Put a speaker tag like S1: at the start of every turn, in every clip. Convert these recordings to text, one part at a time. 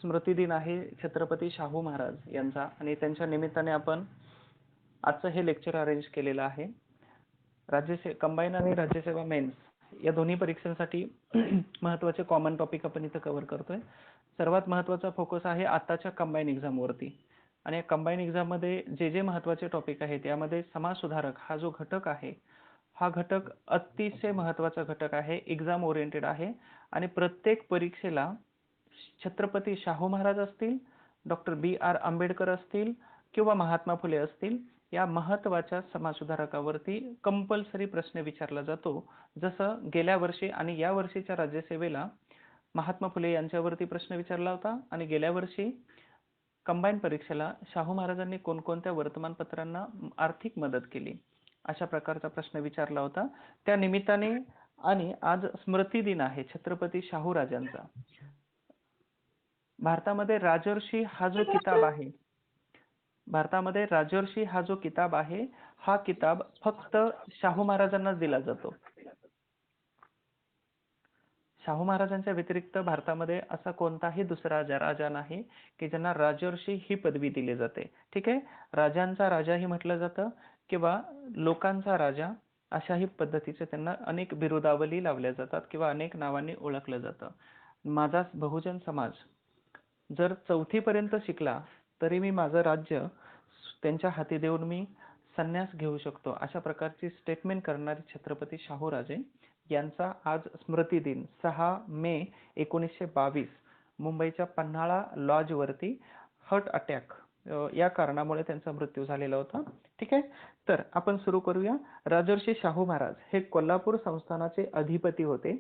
S1: स्मृती दिन आहे छत्रपती शाहू महाराज यांचा आणि त्यांच्या निमित्ताने आपण आजचं हे लेक्चर अरेंज केलेलं आहे. कंबाईन आणि राज्यसेवा मेन्स या दोन्ही परीक्षांसाठी महत्त्वाचे कॉमन टॉपिक आपण इथं कव्हर करतोय. सर्वात महत्त्वाचा फोकस आहे आताच्या कंबाईन एक्झाम वरती आणि कंबाईन एक्झाम मध्ये जे महत्त्वाचे टॉपिक आहेत यामध्ये समाज सुधारक हा जो घटक आहे हा घटक अतिशय महत्त्वाचा घटक आहे, एक्झाम ओरिएंटेड आहे आणि प्रत्येक परीक्षेला छत्रपती शाहू महाराज असतील, डॉक्टर B.R. आंबेडकर असतील किंवा महात्मा फुले असतील या महत्त्वाच्या समाजसुधारकावरती कंपल्सरी प्रश्न विचारला जातो. जसं गेल्या वर्षी आणि या वर्षीच्या राज्यसेवेला महात्मा फुले यांच्यावरती प्रश्न विचारला होता आणि गेल्या वर्षी कंबाईन परीक्षेला शाहू महाराजांनी कोणकोणत्या वर्तमानपत्रांना आर्थिक मदत केली अशा प्रकारचा प्रश्न विचारला होता. त्या निमित्ताने आणि आज स्मृती दिन आहे छत्रपती शाहू राजांचा. भारतामध्ये राजर्षी हा जो किताब आहे हा किताब फक्त शाहू महाराजांनाच दिला जातो. शाहू महाराजांच्या व्यतिरिक्त भारतामध्ये असा कोणताही दुसरा राजा नाही की ज्यांना राजर्षी ही पदवी दिली जाते. ठीक आहे, राजांचा राजाही म्हटलं जातं किंवा लोकांचा राजा अशाही पद्धतीचे त्यांना अनेक बिरुदावली लावल्या जातात किंवा अनेक नावांनी ओळखलं जातं. माझा बहुजन समाज जर 4थी पर्यंत शिकला तरी मी माझं राज्य त्यांच्या हाती देऊन मी संन्यास घेऊ शकतो अशा प्रकारची स्टेटमेंट करणारे छत्रपती शाहू राजे यांचा आज स्मृती दिन 6 मे 1922 मुंबईच्या पन्हाळा लॉज वरती हार्ट अटॅक या कारणामुळे त्यांचा मृत्यू झालेला होता. ठीक आहे, तर आपण सुरू करूया. राजर्षी शाहू महाराज हे कोल्हापूर संस्थानाचे अधिपती होते.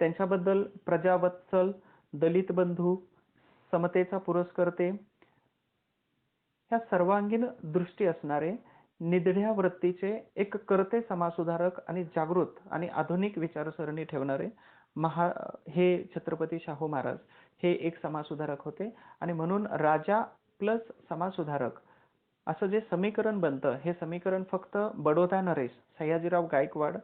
S1: त्यांच्याबद्दल प्रजावत्सल, दलित बंधू, समतेचा पुरस्कर्ते ह्या सर्वांगीण दृष्टी असणारे निधड्या वृत्तीचे एक कर्ते समाजसुधारक आणि जागृत आणि आधुनिक विचारसरणी ठेवणारे हे छत्रपती शाहू महाराज हे एक समाजसुधारक होते आणि म्हणून राजा प्लस समाजसुधारक असं जे समीकरण बनतं हे समीकरण फक्त बडोदा नरेश सयाजीराव गायकवाड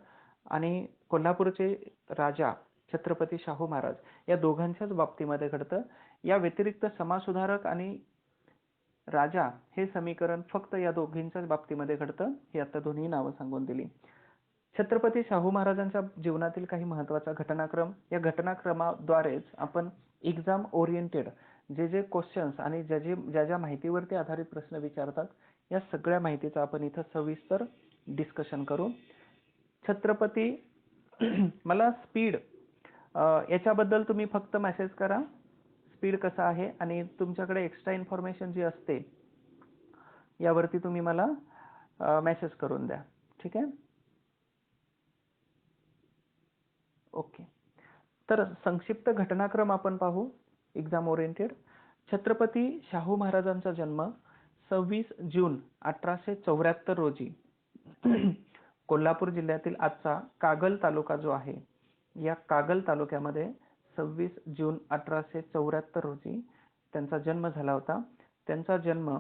S1: आणि कोल्हापूरचे राजा छत्रपती शाहू महाराज या दोघांच्याच बाबतीमध्ये घडतं. या व्यतिरिक्त समाजसुधारक आणि राजा हे समीकरण फक्त या दोघींच्याच बाबतीमध्ये घडतं. हे आता दोन्ही नावं सांगून दिली. छत्रपती शाहू महाराजांच्या जीवनातील काही महत्त्वाचा घटनाक्रम, या घटनाक्रमाद्वारेच आपण एक्झाम ओरिएंटेड जे क्वेश्चन्स आणि ज्या माहितीवरती आधारित प्रश्न विचारतात या सगळ्या माहितीचा आपण इथं सविस्तर डिस्कशन करू. छत्रपती मला स्पीड याच्याबद्दल तुम्ही फक्त मेसेज करा स्पीड कसा आहे आणि तुमच्याकडे एक्स्ट्रा इन्फॉर्मेशन जी असते यावरती तुम्ही मला मेसेज करून द्या. ठीक आहे, ओके. तर संक्षिप्त घटनाक्रम आपण पाहू एक्झाम ओरिएंटेड. छत्रपती शाहू महाराजांचा जन्म 26 जून 1874 रोजी कोल्हापूर जिल्ह्यातील आजचा कागल तालुका जो आहे या कागल तालुक्यामध्ये 26 जून 1874 रोजी त्यांचा जन्म झाला होता. त्यांचा जन्म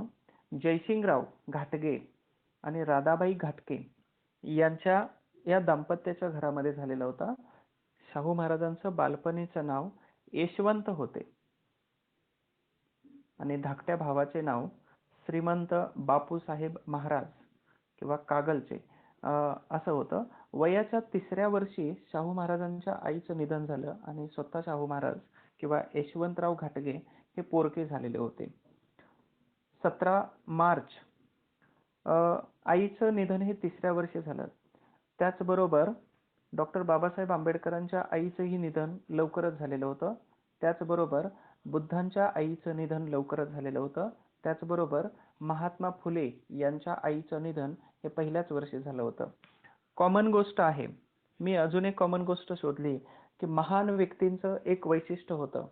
S1: जयसिंगराव घाटगे आणि राधाबाई घाटगे यांच्या या दाम्पत्याच्या घरामध्ये झालेला होता. शाहू महाराजांचं बालपणीचं नाव यशवंत होते आणि धाकट्या भावाचे नाव श्रीमंत बापूसाहेब महाराज किंवा कागलचे असं होतं. वयाच्या 3ऱ्या वर्षी शाहू महाराजांच्या आईचं निधन झालं आणि स्वतः शाहू महाराज किंवा यशवंतराव घाटगे हे पोरके झालेले होते. 17 मार्च आईचं निधन हे 3ऱ्या वर्षी झालं. त्याचबरोबर डॉक्टर बाबासाहेब आंबेडकरांच्या आईचंही निधन लवकरच झालेलं होतं. त्याचबरोबर बुद्धांच्या आईचं निधन लवकरच झालेलं होतं. त्याचबरोबर महात्मा फुले यांच्या आईचं निधन हे पहिल्याच वर्षी झालं होतं. कॉमन गोष्ट आहे, मी अजून एक कॉमन गोष्ट शोधली की महान व्यक्तींचं एक वैशिष्ट्य होतं.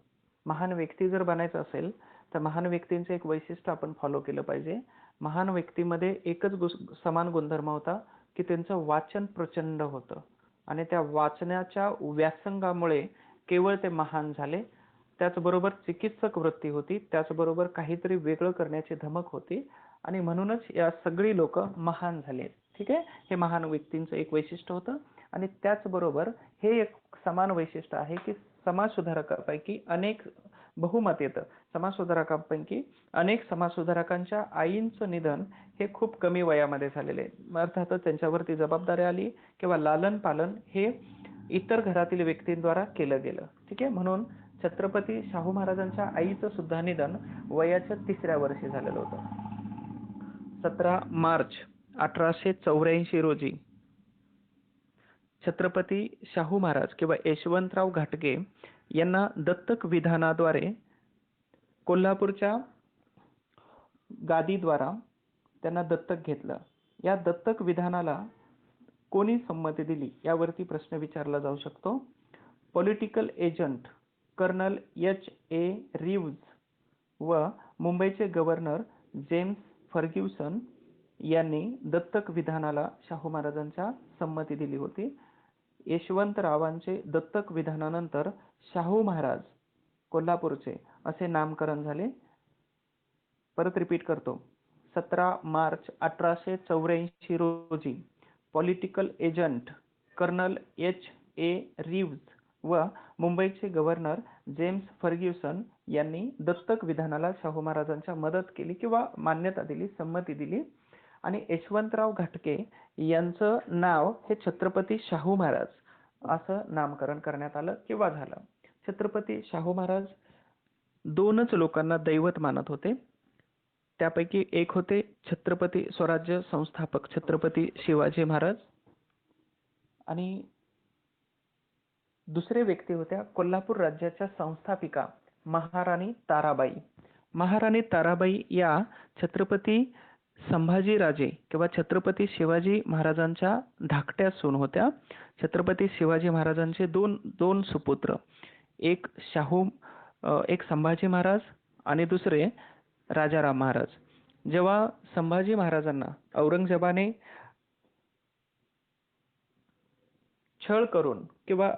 S1: महान व्यक्ती जर बनायचं असेल तर महान व्यक्तींचं एक वैशिष्ट्य आपण फॉलो केलं पाहिजे. महान व्यक्तीमध्ये एकच समान गुणधर्म होता की त्यांचं वाचन प्रचंड होतं आणि त्या वाचनाच्या व्यासंगामुळे केवळ ते महान झाले. त्याचबरोबर चिकित्सक वृत्ती होती, त्याचबरोबर काहीतरी वेगळं करण्याची धमक होती आणि म्हणूनच या सगळी लोक महान झाले. ठीक आहे, हे महान व्यक्तींचं एक वैशिष्ट्य होतं आणि त्याचबरोबर हे एक समान वैशिष्ट्य आहे की समाज सुधारकांपैकी अनेक बहुमत येतं. समाजसुधारकांपैकी अनेक समाजसुधारकांच्या आईंचं निधन हे खूप कमी वयामध्ये झालेले आहे. अर्थातच त्यांच्यावरती जबाबदारी आली किंवा लालन पालन हे इतर घरातील व्यक्तींद्वारा केलं गेलं. ठीक आहे, म्हणून छत्रपती शाहू महाराजांच्या आईचं सुद्धा निधन वयाच्या 3ऱ्या वर्षी झालेलं होतं. 17 मार्च 1884 रोजी छत्रपती शाहू महाराज किंवा यशवंतराव घाटगे यांना दत्तक विधानाद्वारे कोल्हापूरच्या गादीद्वारा त्यांना दत्तक घेतलं. या दत्तक विधानाला कोणी संमती दिली यावरती प्रश्न विचारला जाऊ शकतो. Political agent colonel H.A. रिव्ज व मुंबईचे गव्हर्नर जेम्स फर्ग्युसन यांनी दत्तक विधानाला शाहू महाराजांच्या संमती दिली होती. यशवंतरावांचे दत्तक विधानानंतर शाहू महाराज कोल्हापूरचे असे नामकरण झाले. परत रिपीट करतो. 17 मार्च 1884 रोजी पॉलिटिकल एजंट कर्नल H.A. रिव्ज व मुंबईचे गव्हर्नर जेम्स फर्ग्युसन यांनी दत्तक विधानाला शाहू महाराजांच्या मदत केली किंवा मान्यता दिली, संमती दिली आणि यशवंतराव घाटगे यांचं नाव हे छत्रपती शाहू महाराज असं नामकरण करण्यात आलं किंवा झालं. छत्रपती शाहू महाराज 2च लोकांना दैवत मानत होते. त्यापैकी एक होते छत्रपती स्वराज्य संस्थापक छत्रपती शिवाजी महाराज आणि दुसरे व्यक्ती होत्या कोल्हापूर राज्याच्या संस्थापिका महाराणी ताराबाई. महाराणी ताराबाई या छत्रपती संभाजीराजे किंवा छत्रपती शिवाजी महाराजांच्या धाकट्या सून होत्या. छत्रपती शिवाजी महाराजांचे दोन सुपुत्र, एक संभाजी महाराज आणि दुसरे राजाराम महाराज. जेव्हा संभाजी महाराजांना औरंगजेबाने छळ करून किंवा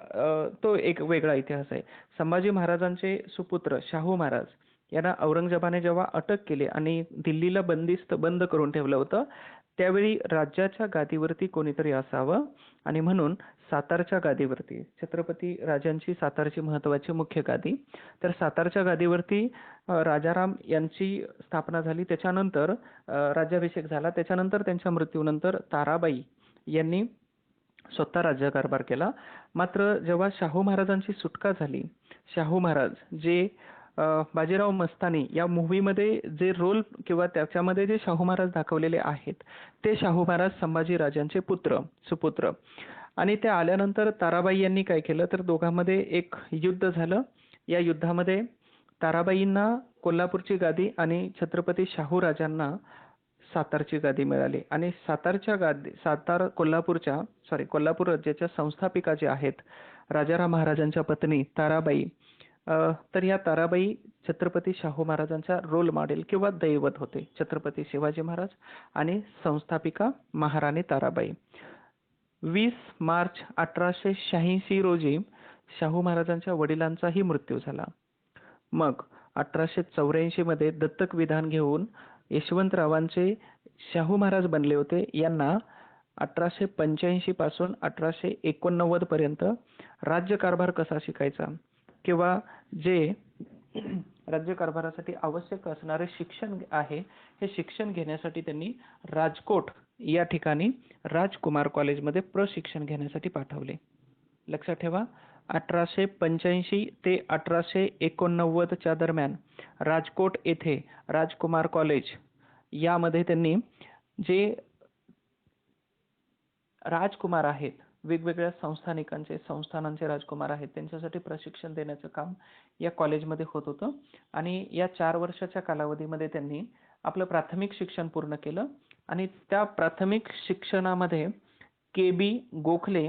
S1: तो एक वेगळा इतिहास आहे. संभाजी महाराजांचे सुपुत्र शाहू महाराज यांना औरंगजेबाने जेव्हा अटक केली आणि दिल्लीला बंद करून ठेवलं होतं, त्यावेळी राज्याच्या गादीवरती कोणीतरी असावं आणि म्हणून सातारच्या गादीवरती छत्रपती राजांची सातारची महत्वाची मुख्य गादी, तर सातारच्या गादीवरती राजाराम यांची स्थापना झाली. त्याच्यानंतर राज्याभिषेक झाला. त्याच्यानंतर त्यांच्या मृत्यूनंतर ताराबाई यांनी स्वतः राज्यकारभार केला. मात्र जेव्हा शाहू महाराजांची सुटका झाली, शाहू महाराज जे बाजीराव मस्तानी या मूव्हीमध्ये जे रोल किंवा त्याच्यामध्ये जे शाहू महाराज दाखवलेले आहेत ते शाहू महाराज संभाजी राजांचे सुपुत्र. आणि ते आल्यानंतर ताराबाई यांनी काय केलं तर दोघांमध्ये एक युद्ध झालं. या युद्धामध्ये ताराबाईंना कोल्हापूरची गादी आणि छत्रपती शाहू राजांना सातारची गादी मिळाली आणि कोल्हापूर राज्याच्या संस्थापिका जे आहेत राजाराम महाराजांच्या पत्नी ताराबाई, तर या ताराबाई छत्रपती शाहू महाराजांच्या रोल मॉडेल किंवा दैवत होते. छत्रपती शिवाजी महाराज आणि संस्थापिका महाराणी ताराबाई. 20 मार्च 1886 रोजी शाहू महाराजांच्या वडिलांचाही मृत्यू झाला. मग 1884 मध्ये दत्तक विधान घेऊन यशवंतरावांचे शाहू महाराज बनले होते. यांना 1885 पासून 1889 पर्यंत राज्यकारभार कसा शिकायचा किंवा जे राज्यकारभारासाठी आवश्यक असणारे शिक्षण आहे हे शिक्षण घेण्यासाठी त्यांनी राजकोट या ठिकाणी राजकुमार कॉलेजमध्ये प्रशिक्षण घेण्यासाठी पाठवले. लक्षात ठेवा, 1885 ते 1889 च्या दरम्यान राजकोट येथे राजकुमार कॉलेज यामध्ये त्यांनी जे राजकुमार आहेत, वेगवेगळ्या संस्थानांचे राजकुमार आहेत, त्यांच्यासाठी प्रशिक्षण देण्याचं काम या कॉलेजमध्ये होत होतं. आणि या 4 वर्षाच्या कालावधीमध्ये त्यांनी आपलं प्राथमिक शिक्षण पूर्ण केलं आणि त्या प्राथमिक शिक्षणामध्ये KB गोखले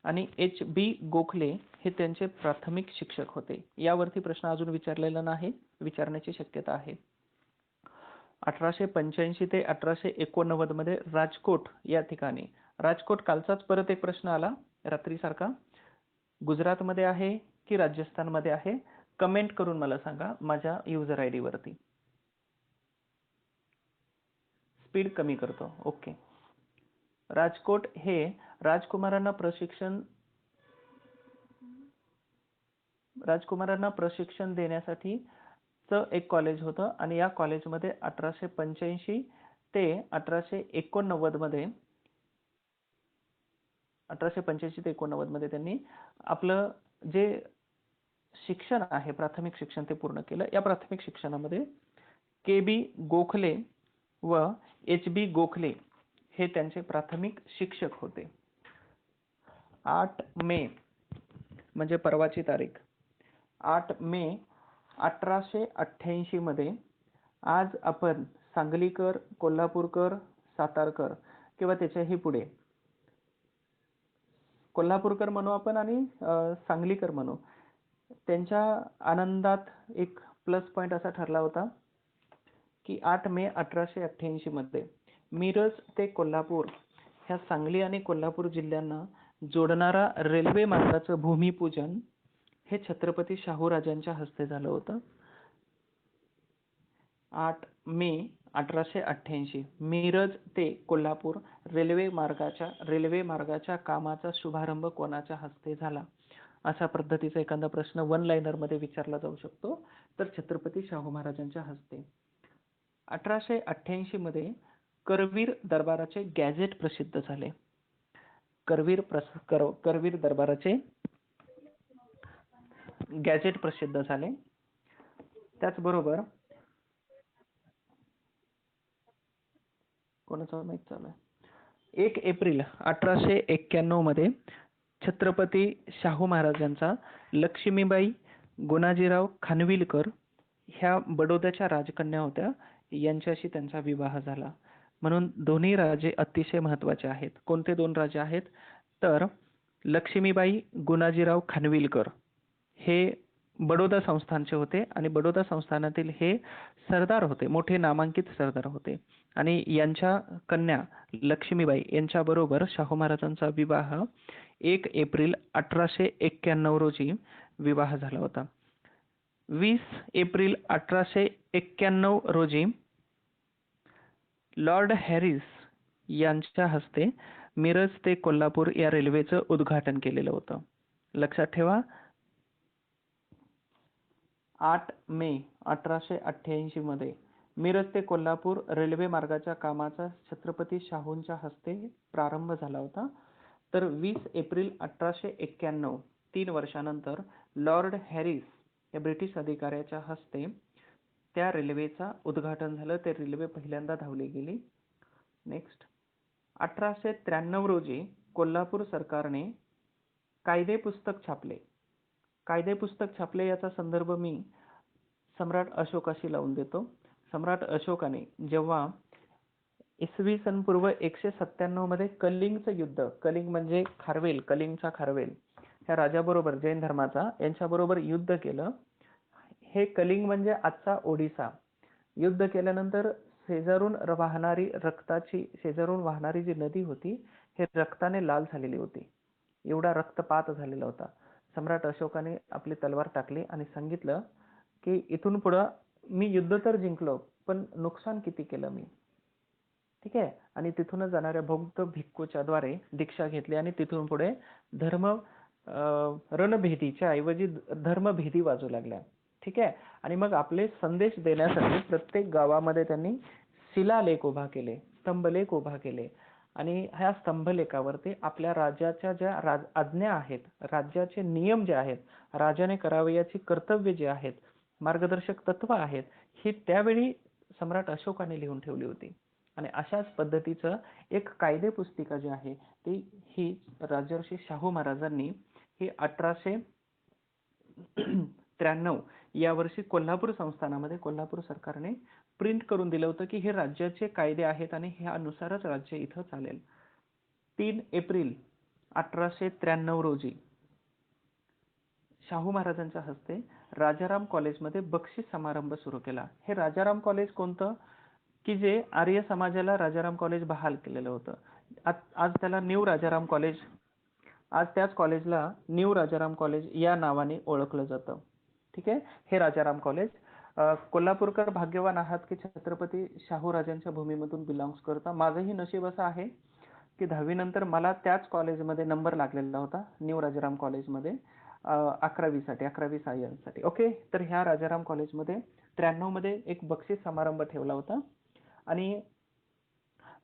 S1: आणि HB गोखले हे त्यांचे प्राथमिक शिक्षक होते. यावरती प्रश्न अजून विचारलेला नाही, विचारण्याची शक्यता आहे. 1885 ते 1889 मध्ये राजकोट या ठिकाणी, राजकोट कालचाच परत एक प्रश्न आला रात्रीसारखा, गुजरातमध्ये आहे की राजस्थानमध्ये आहे? कमेंट करून मला सांगा माझ्या युजर ID वरती. स्पीड कमी करतो. ओके. राजकोट हे राजकुमारांना प्रशिक्षण राजकुमारांना प्रशिक्षण देण्यासाठी एक कॉलेज होतं आणि या कॉलेजमध्ये 1885 ते 1889 मध्ये 1885 ते 89 मध्ये त्यांनी आपलं जे शिक्षण आहे प्राथमिक शिक्षण ते पूर्ण केलं. या प्राथमिक शिक्षणामध्ये के.बी. गोखले व एच.बी. गोखले हे त्यांचे प्राथमिक शिक्षक होते. 8 मे म्हणजे परवाची तारीख 8 मे 1888 मध्ये आज आपण सांगलीकर, कोल्हापूरकर, सातारकर किंवा त्याच्याही पुढे कोल्हापूरकर म्हणू आपण आणि सांगलीकर म्हणू, त्यांच्या आनंदात एक प्लस पॉइंट असा ठरला होता की 8 मे 1888 मध्ये मिरज ते कोल्हापूर ह्या सांगली आणि कोल्हापूर जिल्ह्यांना जोडणारा रेल्वे मार्गाचं भूमिपूजन हे छत्रपती शाहूराजांच्या हस्ते झालं होतं. 8 मे 1888 मिरज ते कोल्हापूर रेल्वे मार्गाच्या कामाचा शुभारंभ कोणाच्या हस्ते झाला? अशा पद्धतीचा एखादा प्रश्न वन लाइनर मध्ये विचारला जाऊ शकतो. तर छत्रपती शाहू महाराजांच्या हस्ते. 1888 मध्ये करवीर दरबाराचे गॅझेट प्रसिद्ध झाले. करवीर दरबाराचे गॅझेट प्रसिद्ध झाले. त्याचबरोबर कोणाचा माहित चालू आहे 1 एप्रिल 1891 मध्ये छत्रपती शाहू महाराजांचा लक्ष्मीबाई गुणाजीराव खानविलकर ह्या बडोद्याच्या राजकन्या होत्या, यांच्याशी त्यांचा विवाह झाला. म्हणून दोन्ही राजे अतिशय महत्वाचे आहेत. कोणते दोन राजे आहेत? तर लक्ष्मीबाई गुणाजीराव खानविलकर हे बडोदा संस्थानचे होते आणि बडोदा संस्थानातील हे सरदार होते, मोठे नामांकित सरदार होते. आणि यांच्या कन्या लक्ष्मीबाई यांच्याबरोबर शाहू महाराजांचा विवाह 1 एप्रिल 1891 रोजी विवाह झाला होता. 20 एप्रिल 1891 रोजी लॉर्ड हॅरिस यांच्या हस्ते मिरज ते कोल्हापूर या रेल्वेचं उद्घाटन केलेलं होतं. लक्षात ठेवा 8 मे 1888 मध्ये मिरज ते कोल्हापूर रेल्वे मार्गाच्या कामाचा छत्रपती शाहूंच्या हस्ते प्रारंभ झाला होता. तर 20 एप्रिल 1891 3 वर्षानंतर लॉर्ड हॅरिस या ब्रिटिश अधिकाऱ्याच्या हस्ते त्या रेल्वेचा उद्घाटन झालं. ते रेल्वे पहिल्यांदा धावली गेली. नेक्स्ट 1893 रोजी कोल्हापूर सरकारने कायदे पुस्तक छापले. कायदे पुस्तक छापले याचा संदर्भ मी सम्राट अशोकाशी लावून देतो. सम्राट अशोकाने जेव्हा इसवी सन पूर्व 197 मध्ये कलिंगचं युद्ध, कलिंग म्हणजे खारवेल, कलिंगचा खारवेल ह्या राजाबरोबर जैन धर्माचा यांच्याबरोबर युद्ध केलं. हे कलिंग म्हणजे आजचा ओडिसा. युद्ध केल्यानंतर शेजारून वाहणारी जी नदी होती हे रक्ताने लाल झालेली होती. एवढा रक्तपात झालेला होता. सम्राट अशोकाने आपली तलवार टाकली आणि सांगितलं की इथून पुढं मी युद्ध तर जिंकलो पण नुकसान किती केलं मी. ठीक आहे. आणि तिथूनच जाणाऱ्या बौद्ध भिक्खूच्या द्वारे दीक्षा घेतली आणि तिथून पुढे रणभेदीच्या ऐवजी धर्मभेदी वाजू लागल्या. ठीक आहे. आणि मग आपले संदेश देण्यासाठी प्रत्येक गावामध्ये त्यांनी शिलालेख उभा केले, स्तंभलेख उभा केले आणि ह्या स्तंभलेखावरती आपल्या राज्याच्या ज्या आज्ञा आहेत, राज्याचे नियम जे आहेत, राजाने करावयाची कर्तव्य जे आहेत, मार्गदर्शक तत्व आहेत, ही त्यावेळी सम्राट अशोकाने लिहून ठेवली होती. आणि अशाच पद्धतीचं एक कायदे पुस्तिका जी आहे ती ही राजर्षी शाहू महाराजांनी ही 1893 या वर्षी कोल्हापूर संस्थानामध्ये कोल्हापूर सरकारने प्रिंट करून दिलं होतं की हे राज्याचे कायदे आहेत आणि ह्यानुसारच राज्य इथं चालेल. 3 एप्रिल 1893 रोजी शाहू महाराजांच्या हस्ते राजाराम कॉलेजमध्ये बक्षीस समारंभ सुरू केला. हे राजाराम कॉलेज कोणतं की जे आर्य समाजाला राजाराम कॉलेज बहाल केलेलं होतं. आज त्याला न्यू राजाराम कॉलेज, आज त्याच कॉलेजला न्यू राजाराम कॉलेज या नावाने ओळखलं जातं. ठीक आहे. हे राजाराम कॉलेज. कोल्हापूरकर भाग्यवान आहात की छत्रपती शाहू राजांच्या भूमीमधून बिलॉंग्स करता. माझंही नशीब असं आहे की 10वी नंतर मला त्याच कॉलेजमध्ये नंबर लागलेला होता, न्यू राजाराम कॉलेजमध्ये. 11वी साठी, 11वी सायन्ससाठी. ओके, तर ह्या राजाराम कॉलेजमध्ये 93 मध्ये एक बक्षीस समारंभ ठेवला होता आणि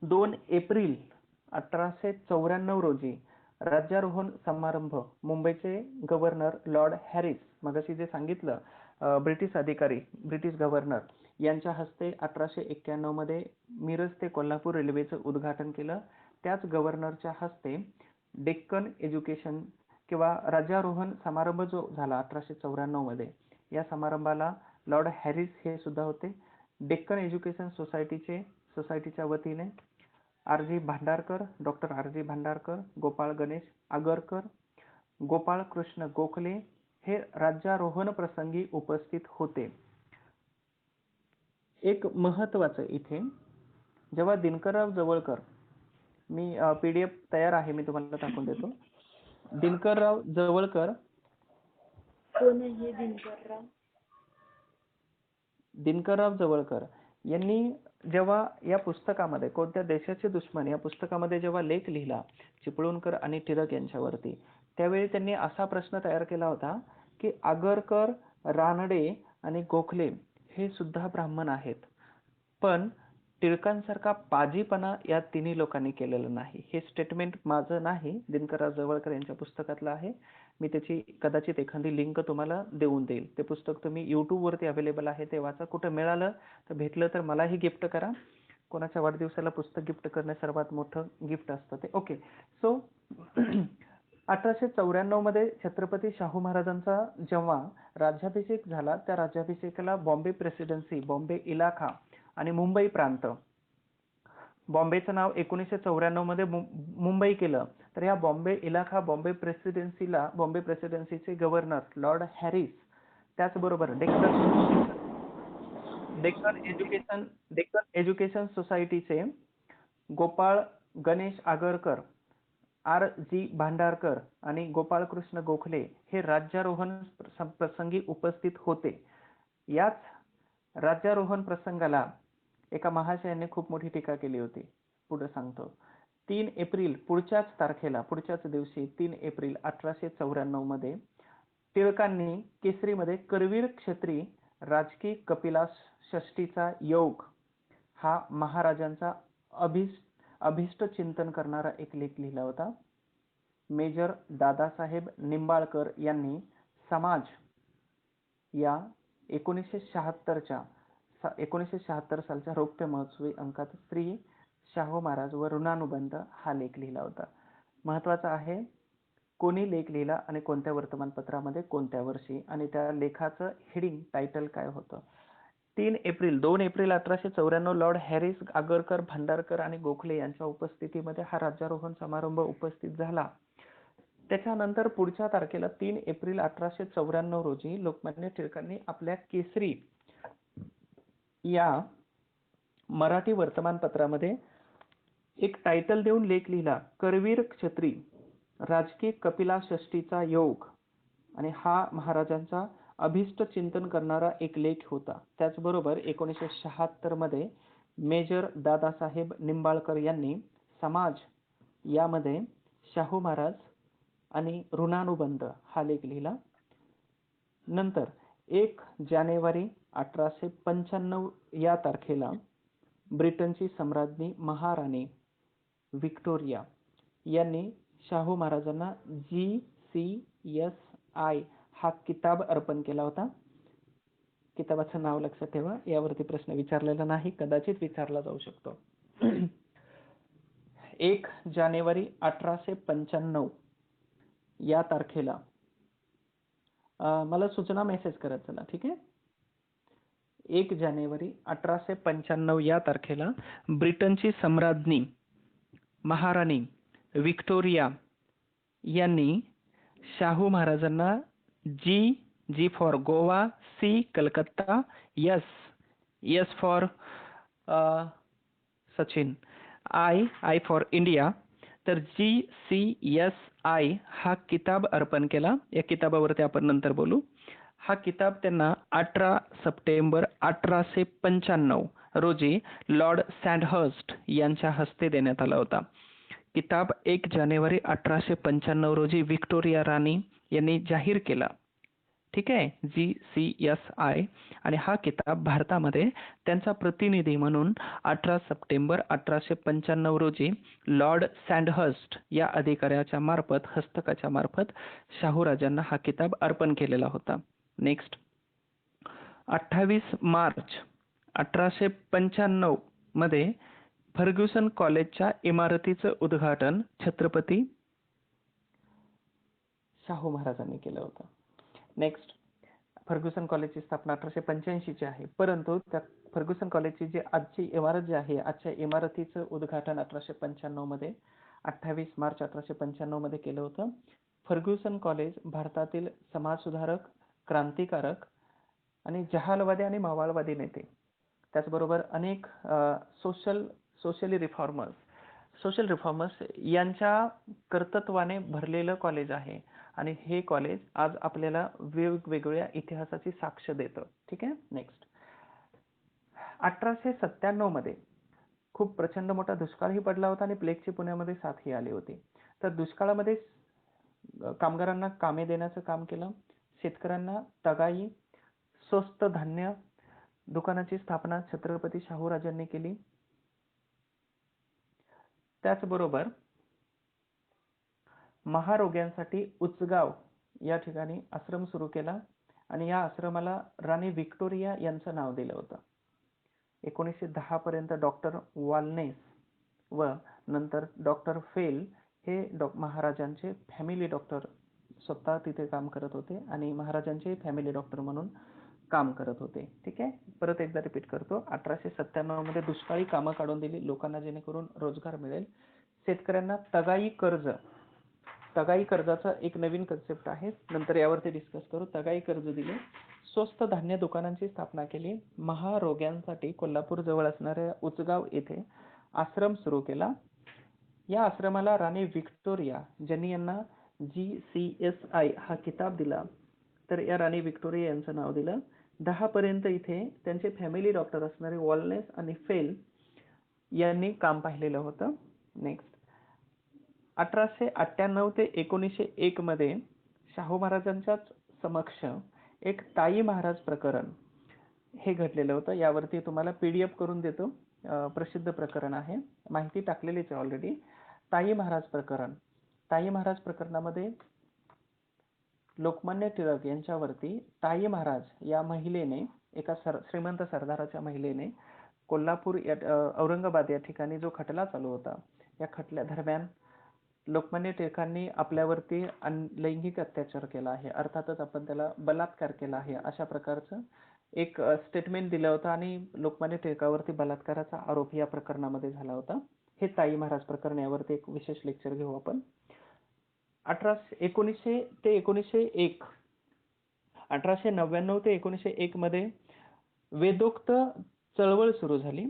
S1: 2 एप्रिल 1894 रोजी राज्यारोहण समारंभ मुंबईचे गव्हर्नर लॉर्ड हॅरिस, मगाशी जे सांगितलं ब्रिटिश अधिकारी, ब्रिटिश गव्हर्नर यांच्या हस्ते 1891 मध्ये मिरज ते कोल्हापूर रेल्वेचं उद्घाटन केलं. त्याच गव्हर्नरच्या हस्ते डेक्कन एज्युकेशन किंवा राज्यारोहण समारंभ जो झाला 1894 मध्ये, या समारंभाला लॉर्ड हॅरिस हे सुद्धा होते. डेक्कन एज्युकेशन सोसायटीच्या वतीने RG. Bhandarkar, doctor RG. Bhandarkar, Gopal Ganesh Agarkar, Gopal Krishna Gokhale हे राज्यारोहण प्रसंगी उपस्थित होते. एक महत्वाचं इथे, जेव्हा दिनकरराव जवळकर, मी PDF तयार आहे, मी तुम्हाला टाकून देतो. दिनकरराव जवळकर,
S2: कोण आहे दिनकरराव?
S1: दिनकरराव जवळकर यांनी जेव्हा या पुस्तकामध्ये कोणत्या देशाचे दुश्मन या पुस्तकामध्ये जेव्हा लेख लिहिला चिपळूणकर आणि टिळक यांच्यावरती, त्यावेळी त्यांनी असा प्रश्न तयार केला होता की आगरकर, रानडे आणि गोखले हे सुद्धा ब्राह्मण आहेत, पण टिळकांसारखा पाजीपणा या तिन्ही लोकांनी केलेलं नाही. हे स्टेटमेंट माझं नाही, दिनकरराव जवळकर यांच्या पुस्तकातलं आहे. मी त्याची कदाचित एखादी लिंक तुम्हाला देऊन देईल. ते पुस्तक तुम्ही YouTube वरती अवेलेबल आहे, ते वाचा. कुठं मिळालं तर भेटलं तर मलाही गिफ्ट करा. कोणाच्या वाढदिवसाला पुस्तक गिफ्ट करणे सर्वात मोठं गिफ्ट असतं ते. ओके, सो 1894 मध्ये छत्रपती शाहू महाराजांचा जेव्हा राज्याभिषेक झाला, त्या राज्याभिषेकाला बॉम्बे प्रेसिडेन्सी, बॉम्बे इलाखा आणि मुंबई प्रांत, बॉम्बेचं नाव 1994 मध्ये मुंबई केलं, तर या बॉम्बे इलाखा, बॉम्बे प्रेसिडेन्सीचे गव्हर्नर लॉर्ड हॅरिस, त्याचबरोबर डेक्कन एज्युकेशन सोसायटीचे गोपाळ गणेश आगरकर, आर.जी. भांडारकर आणि गोपाळकृष्ण गोखले हे राज्यारोहण प्रसंगी उपस्थित होते. याच राज्यारोहण प्रसंगाला एका महाशयाने खूप मोठी टीका केली होती. पुढे सांगतो. 3 एप्रिल, पुढच्याच दिवशी 3 एप्रिल 1894 मध्ये टिळकांनी केसरीमध्ये करवीर क्षेत्री राजकी कपिलाषष्ठीचा योग हा महाराजांचा अभिष्ट चिंतन करणारा एक लेख लिहिला होता. मेजर दादासाहेब निंबाळकर यांनी समाज या 1976 सालच्या रौप्य महोत्सवी अंकात श्री शाहू महाराज व ऋणानुबंध हा लेख लिहिला होता. महत्वाचा आहे कोणी लेख लिहिला आणि कोणत्या वर्तमानपत्रामध्ये, कोणत्या वर्षी, आणि त्या लेखाचं हेडिंग, टायटल काय होतं. 2 April 1894 Lord Harris, Agarkar, Bhandarkar आणि गोखले यांच्या उपस्थितीमध्ये हा राज्यारोहण समारंभ उपस्थित झाला. त्याच्यानंतर पुढच्या तारखेला 3 एप्रिल 1894 रोजी लोकमान्य टिळकांनी आपल्या केसरी या मराठी वर्तमानपत्रामध्ये एक टायटल देऊन लेख लिहिला, करवीर क्षेत्री राजकीय कपिलाषष्ठीचा योग, आणि हा महाराजांचा अभिष्ट चिंतन करणारा एक लेख होता. त्याचबरोबर 1976 मध्ये मेजर दादासाहेब निंबाळकर यांनी समाज यामध्ये शाहू महाराज आणि ऋणानुबंध हा लेख लिहिला. नंतर 1 जानेवारी 1895 या तारखेला ब्रिटनची सम्राज्ञी महाराणी व्हिक्टोरिया यांनी शाहू महाराजांना GCSI हा किताब अर्पण केला होता. किताबाचं नाव लक्षात ठेवा, यावरती प्रश्न विचारलेला नाही, कदाचित विचारला जाऊ शकतो. 1 जानेवारी 1895 या तारखेला मला सूचना मेसेज करत चला, ठीक आहे. 1 जानेवारी 1895 या तारखेला ब्रिटनची सम्राज्ञी महाराणी व्हिक्टोरिया यांनी शाहू महाराजांना G for Goa, C Calcutta, S for Sachin, I for India, तर GCSI हा किताब अर्पण केला. या किताबावरती आपण नंतर बोलू. हा किताब त्यांना 18 सप्टेंबर 1895 रोजी लॉर्ड सँडहर्स्ट यांच्या हस्ते देण्यात आला होता. किताब 1 जानेवारी 1895 रोजी व्हिक्टोरिया राणी यांनी जाहीर केला. ठीक आहे, GCSI. आणि हा किताब भारतामध्ये त्यांचा प्रतिनिधी म्हणून 18 सप्टेंबर 1895 रोजी लॉर्ड सँडहर्स्ट या अधिकाऱ्याच्या मार्फत हस्तकाच्या मार्फत शाहूराजांना हा किताब अर्पण केलेला होता. नेक्स्ट, 28 मार्च 1895 मध्ये फर्ग्युसन कॉलेजच्या इमारतीचं उद्घाटन छत्रपती शाहू महाराजांनी केलं होतं. नेक्स्ट, फर्ग्युसन कॉलेजची स्थापना 1885 ची आहे, परंतु त्या फर्ग्युसन कॉलेजची जी आजची इमारत जी आहे, आजच्या इमारतीचं उद्घाटन 1895 मध्ये 28 मार्च 1895 मध्ये केलं होतं. फर्ग्युसन कॉलेज भारतातील समाजसुधारक, क्रांतिकारक आणि जहालवादी आणि मावळवादी नेते, त्याचबरोबर अनेक सोशल रिफॉर्मर्स यांच्या कर्तृत्वाने भरलेलं कॉलेज आहे. आणि हे कॉलेज आज आपल्याला वेगवेगळ्या इतिहासाची साक्ष देतं. ठीक आहे. नेक्स्ट, 1897 मध्ये खूप प्रचंड मोठा दुष्काळही पडला होता आणि प्लेगची पुण्यामध्ये साथही आली होती. तर दुष्काळामध्ये कामगारांना कामे देण्याचं काम केलं. शेतकऱ्यांना तगाई, स्वस्त धान्य दुकानाची स्थापना छत्रपती शाहूराजांनी केली. त्याचबरोबर महारोग्यांसाठी उचगाव या ठिकाणी आश्रम सुरू केला आणि या आश्रमाला राणी व्हिक्टोरिया यांचं नाव दिलं होतं. 1910 पर्यंत डॉक्टर वॉलनेस व नंतर डॉक्टर फेल हे महाराजांचे फॅमिली डॉक्टर स्वतः तिथे काम करत होते आणि महाराजांचे फॅमिली डॉक्टर म्हणून काम करत होते. ठीक आहे. परत एकदा रिपीट करतो. 1897 मध्ये दुष्काळी कामं काढून दिली लोकांना, जेणेकरून रोजगार मिळेल. शेतकऱ्यांना तगाई कर्जाचा एक नवीन कन्सेप्ट आहे, नंतर यावरती डिस्कस करू. तगाई कर्ज दिले. स्वस्त धान्य दुकानांची स्थापना केली. महारोग्यांसाठी कोल्हापूर जवळ असणाऱ्या उचगाव येथे आश्रम सुरू केला. या आश्रमाला राणी व्हिक्टोरिया, ज्यांनी यांना GCSI हा किताब दिला, तर या राणी व्हिक्टोरिया यांचं नाव दिलं. 10 पर्यंत इथे त्यांचे फॅमिली डॉक्टर असणारे वॉलनेस आणि फेल यांनी काम पाहिलेलं होतं. नेक्स्ट, 1898 ते 1901 मध्ये शाहू महाराजांच्याच समक्ष एक ताई महाराज प्रकरण हे घडलेलं होतं. यावरती तुम्हाला PDF करून देतो. प्रसिद्ध प्रकरण आहे, माहिती टाकलेलीच आहे ऑलरेडी. ताई महाराज प्रकरणामध्ये लोकमान्य टिळक यांच्यावरती ताई महाराज या महिलेने, एका श्रीमंत सरदाराच्या महिलेने कोल्हापूर औरंगाबाद या ठिकाणी जो खटला चालू होता, या खटल्या दरम्यान लोकमान्य टिळकांनी आपल्यावरती लैंगिक अत्याचार केला आहे, अर्थातच आपण त्याला बलात्कार केला आहे, अशा प्रकारचं एक स्टेटमेंट दिलं होतं आणि लोकमान्य टिळकावरती बलात्काराचा आरोप या प्रकरणामध्ये झाला होता. हे ताई महाराज प्रकरण, यावरती एक विशेष लेक्चर घेऊ आपण. 1899 ते 1901 मध्ये वेदोक्त चळवळ सुरू झाली,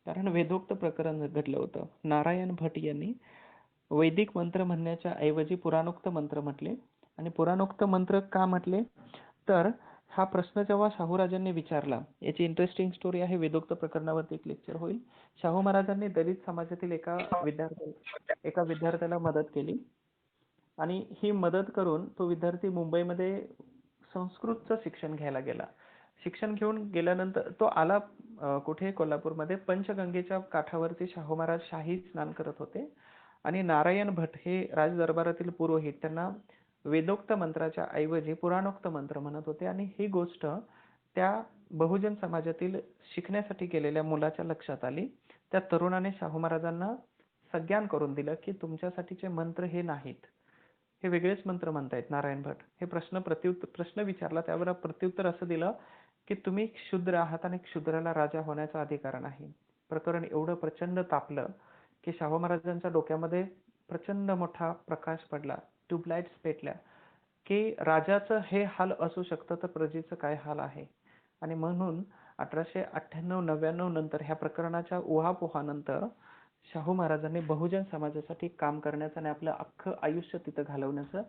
S1: कारण वेदोक्त प्रकरण घडलं होतं. नारायण भट यांनी वैदिक मंत्र म्हणण्याच्या ऐवजी पुराणोक्त मंत्र म्हटले. आणि पुराणोक्त मंत्र का म्हटले, तर हा प्रश्न जेव्हा शाहूराजांनी विचारला, याची इंटरेस्टिंग स्टोरी आहे, वेदोक्त प्रकरणावरती एक लेक्चर होईल. शाहू महाराजांनी दलित समाजातील एका विद्यार्थ्याला मदत केली आणि ही मदत करून तो विद्यार्थी मुंबईमध्ये संस्कृतचं शिक्षण घ्यायला गेला. शिक्षण घेऊन गेल्यानंतर तो आला कुठे, कोल्हापूरमध्ये. पंचगंगेच्या काठावरती शाहू महाराज शाही स्नान करत होते आणि नारायण भट हे राजदरबारातील पुरोहित त्यांना वेदोक्त मंत्राच्या ऐवजी पुराणोक्त मंत्र म्हणत होते. आणि ही गोष्ट त्या बहुजन समाजातील शिकण्यासाठी गेलेल्या मुलाच्या लक्षात आली. त्या तरुणाने शाहू महाराजांना सज्ञान करून दिलं की तुमच्यासाठीचे मंत्र हे नाहीत, हे वेगळेच मंत्र म्हणतायत नारायण भट. हे प्रश्न विचारला, त्यावर प्रत्युत्तर असं दिलं की तुम्ही क्षुद्र आहात आणि क्षुद्राला राजा होण्याचा अधिकार नाही. प्रकरण एवढं प्रचंड तापलं की शाहू महाराजांच्या डोक्यामध्ये प्रचंड मोठा प्रकाश पडला, ट्यूबलाइट्स पेटल्या की राजाचं हे हाल असू शकतं तर प्रजेचं काय हाल आहे. आणि म्हणून 1898-99 नंतर ह्या प्रकरणाच्या उहापोहानंतर शाहू महाराजांनी बहुजन समाजासाठी काम करण्याचा आणि आपलं अख्खं आयुष्य तिथं घालवण्याचा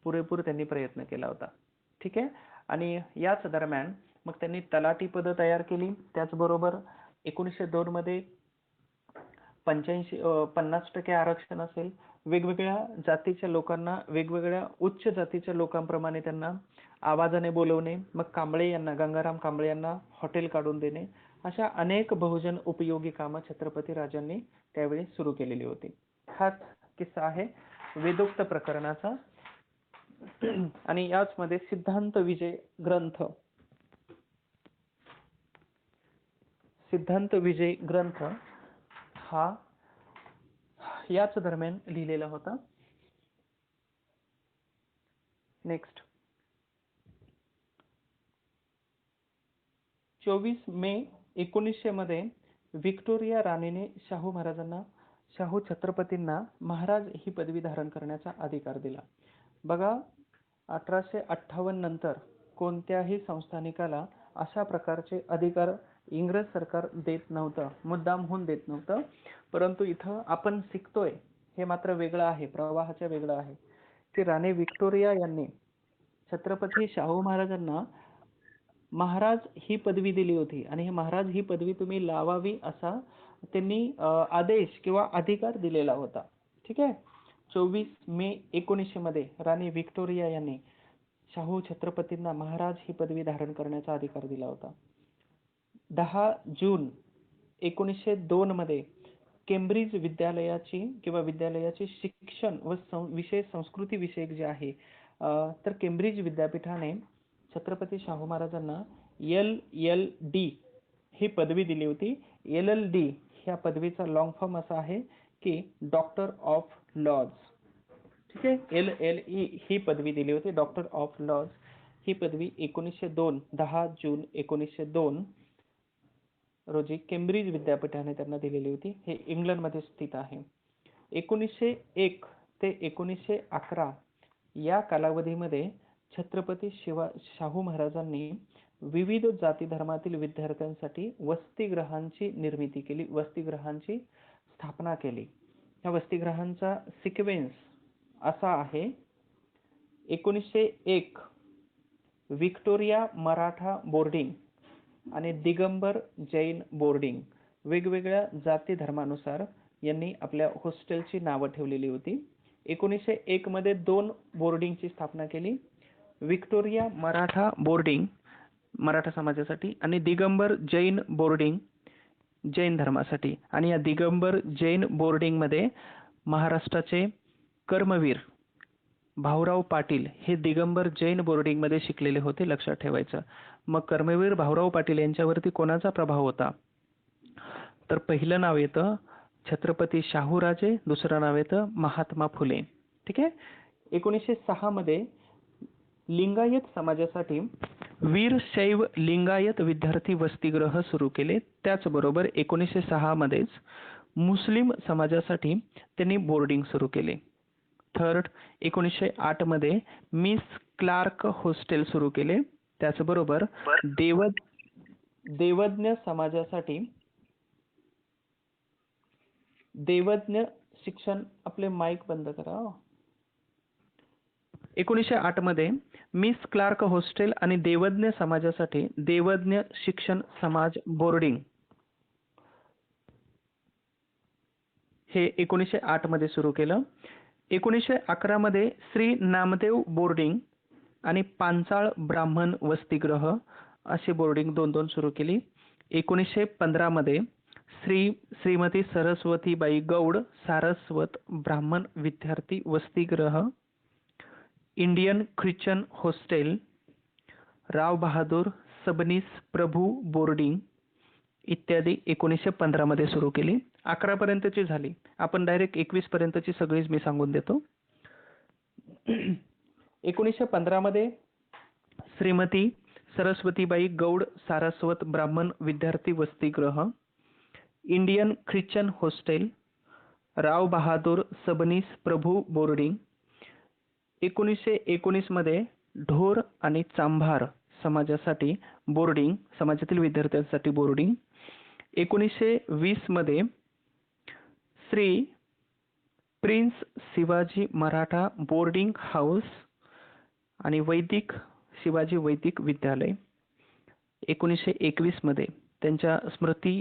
S1: पुरेपूर त्यांनी प्रयत्न केला होता. ठीक आहे. आणि याच दरम्यान मग त्यांनी तलाठी पद तयार केली. त्याचबरोबर 1902 मध्ये 50% आरक्षण असेल, वेगवेगळ्या जातीच्या लोकांना वेगवेगळ्या उच्च जातीच्या लोकांप्रमाणे त्यांना आवाजाने बोलवणे, मग कांबळे यांना, गंगाराम कांबळे यांना हॉटेल काढून देणे, अशा अनेक बहुजन उपयोगी कामं छत्रपती राजांनी त्यावेळी सुरू केलेली होती. हाच किस्सा आहे वेदोक्त प्रकरणाचा. आणि याच मध्ये सिद्धांत विजय ग्रंथ हा याच दरम्यान लिहिलेला होता. नेक्स्ट 24 मे 1900 मध्ये व्हिक्टोरिया राणीने शाहू छत्रपतींना महाराज ही पदवी धारण करण्याचा अधिकार दिला. बघा, 1858 नंतर कोणत्याही संस्थानिकाला अशा प्रकारचे अधिकार इंग्रज सरकार देत नव्हतं, मुद्दामहून देत नव्हतं. परंतु इथं आपण शिकतोय हे मात्र वेगळं आहे, प्रवाहाच्या वेगळं आहे, की राणी व्हिक्टोरिया यांनी छत्रपती शाहू महाराजांना महाराज ही पदवी दिली होती आणि हे महाराज ही पदवी तुम्ही लावावी असा त्यांनी आदेश किंवा अधिकार दिलेला होता. ठीक आहे. 24 मे 1900 मध्ये राणी व्हिक्टोरिया यांनी शाहू छत्रपतींना महाराज ही पदवी धारण करण्याचा अधिकार दिला होता. 10 जून 1902 मध्ये केम्ब्रिज विद्यालयाची शिक्षण व विषय संस्कृती विषयक जे आहे, तर केम्ब्रिज विद्यापीठाने छत्रपती शाहू महाराजांना LLD ही पदवी दिली होती. LLD ह्या पदवीचा लॉंग फॉर्म असा आहे की डॉक्टर ऑफ लॉज. ठीक आहे. LLE ही पदवी दिली होती, डॉक्टर ऑफ लॉज. ही पदवी 10 जून 1902 रोजी केम्ब्रिज विद्यापीठाने त्यांना दिलेली होती. हे इंग्लंडमध्ये स्थित आहे. 1901 ते 1911 या कालावधीमध्ये छत्रपती शाहू महाराजांनी विविध जाती धर्मातील विद्यार्थ्यांसाठी वसतिगृहांची निर्मिती केली, वसतिगृहांची स्थापना केली. या वसतिगृहांचा सिक्वेन्स असा आहे. 1901 व्हिक्टोरिया मराठा बोर्डिंग आणि दिगंबर जैन बोर्डिंग, वेगवेगळ्या जाती धर्मानुसार यांनी आपल्या हॉस्टेलची नावं ठेवलेली होती. 1901 मध्ये 2 बोर्डिंगची स्थापना केली. व्हिक्टोरिया मराठा बोर्डिंग मराठा समाजासाठी आणि दिगंबर जैन बोर्डिंग जैन धर्मासाठी. आणि या दिगंबर जैन बोर्डिंग मध्ये महाराष्ट्राचे कर्मवीर भाऊराव पाटील हे दिगंबर जैन बोर्डिंग मध्ये शिकलेले होते, लक्षात ठेवायचं. मग कर्मवीर भाऊराव पाटील यांच्यावरती कोणाचा प्रभाव होता? तर पहिलं नाव येतं छत्रपती शाहूराजे, दुसरं नाव येतं महात्मा फुले. ठीक आहे. 1906 मध्ये लिंगायत समाजासाठी वीरशैव लिंगायत विद्यार्थी वसतिगृह सुरू केले. त्याचबरोबर 1906 मध्येच मुस्लिम समाजासाठी त्यांनी बोर्डिंग सुरू केले. थर्ड, 1908 मध्ये मिस क्लार्क हॉस्टेल सुरू केले. त्याचबरोबर देवज्ञ समाजासाठी देवज्ञ शिक्षण, आपले माईक बंद करा. 1908 मध्ये मिस क्लार्क हॉस्टेल आणि देवज्ञ समाजासाठी देवज्ञ शिक्षण समाज बोर्डिंग हे 1908 मध्ये सुरू केलं. 1911 मध्ये श्री नामदेव बोर्डिंग आणि पांचाळ ब्राह्मण वसतिगृह अशी बोर्डिंग 2 सुरू केली. 1915 मध्ये श्रीमती सरस्वतीबाई गौड सारस्वत ब्राह्मण विद्यार्थी वसतिगृह, Indian Christian hostel, Rao Bahadur Sabnis प्रभू बोर्डिंग इत्यादी 1915 मध्ये सुरू केली. 11 पर्यंतची झाली. आपण डायरेक्ट 21 पर्यंतची सगळीच मी सांगून देतो. 1915 मध्ये श्रीमती सरस्वतीबाई गौड सारस्वत ब्राह्मण विद्यार्थी वसतिगृह, Indian Christian hostel, Rao Bahadur Sabnis प्रभू बोर्डिंग. 1919 मध्ये ढोर आणि चांभार समाजासाठी बोर्डिंग, समाजातील विद्यार्थ्यांसाठी बोर्डिंग. 1920 मध्ये Shri prince Shivaji Maratha boarding house आणि वैदिक शिवाजी वैदिक विद्यालय. 1921 मध्ये त्यांच्या स्मृती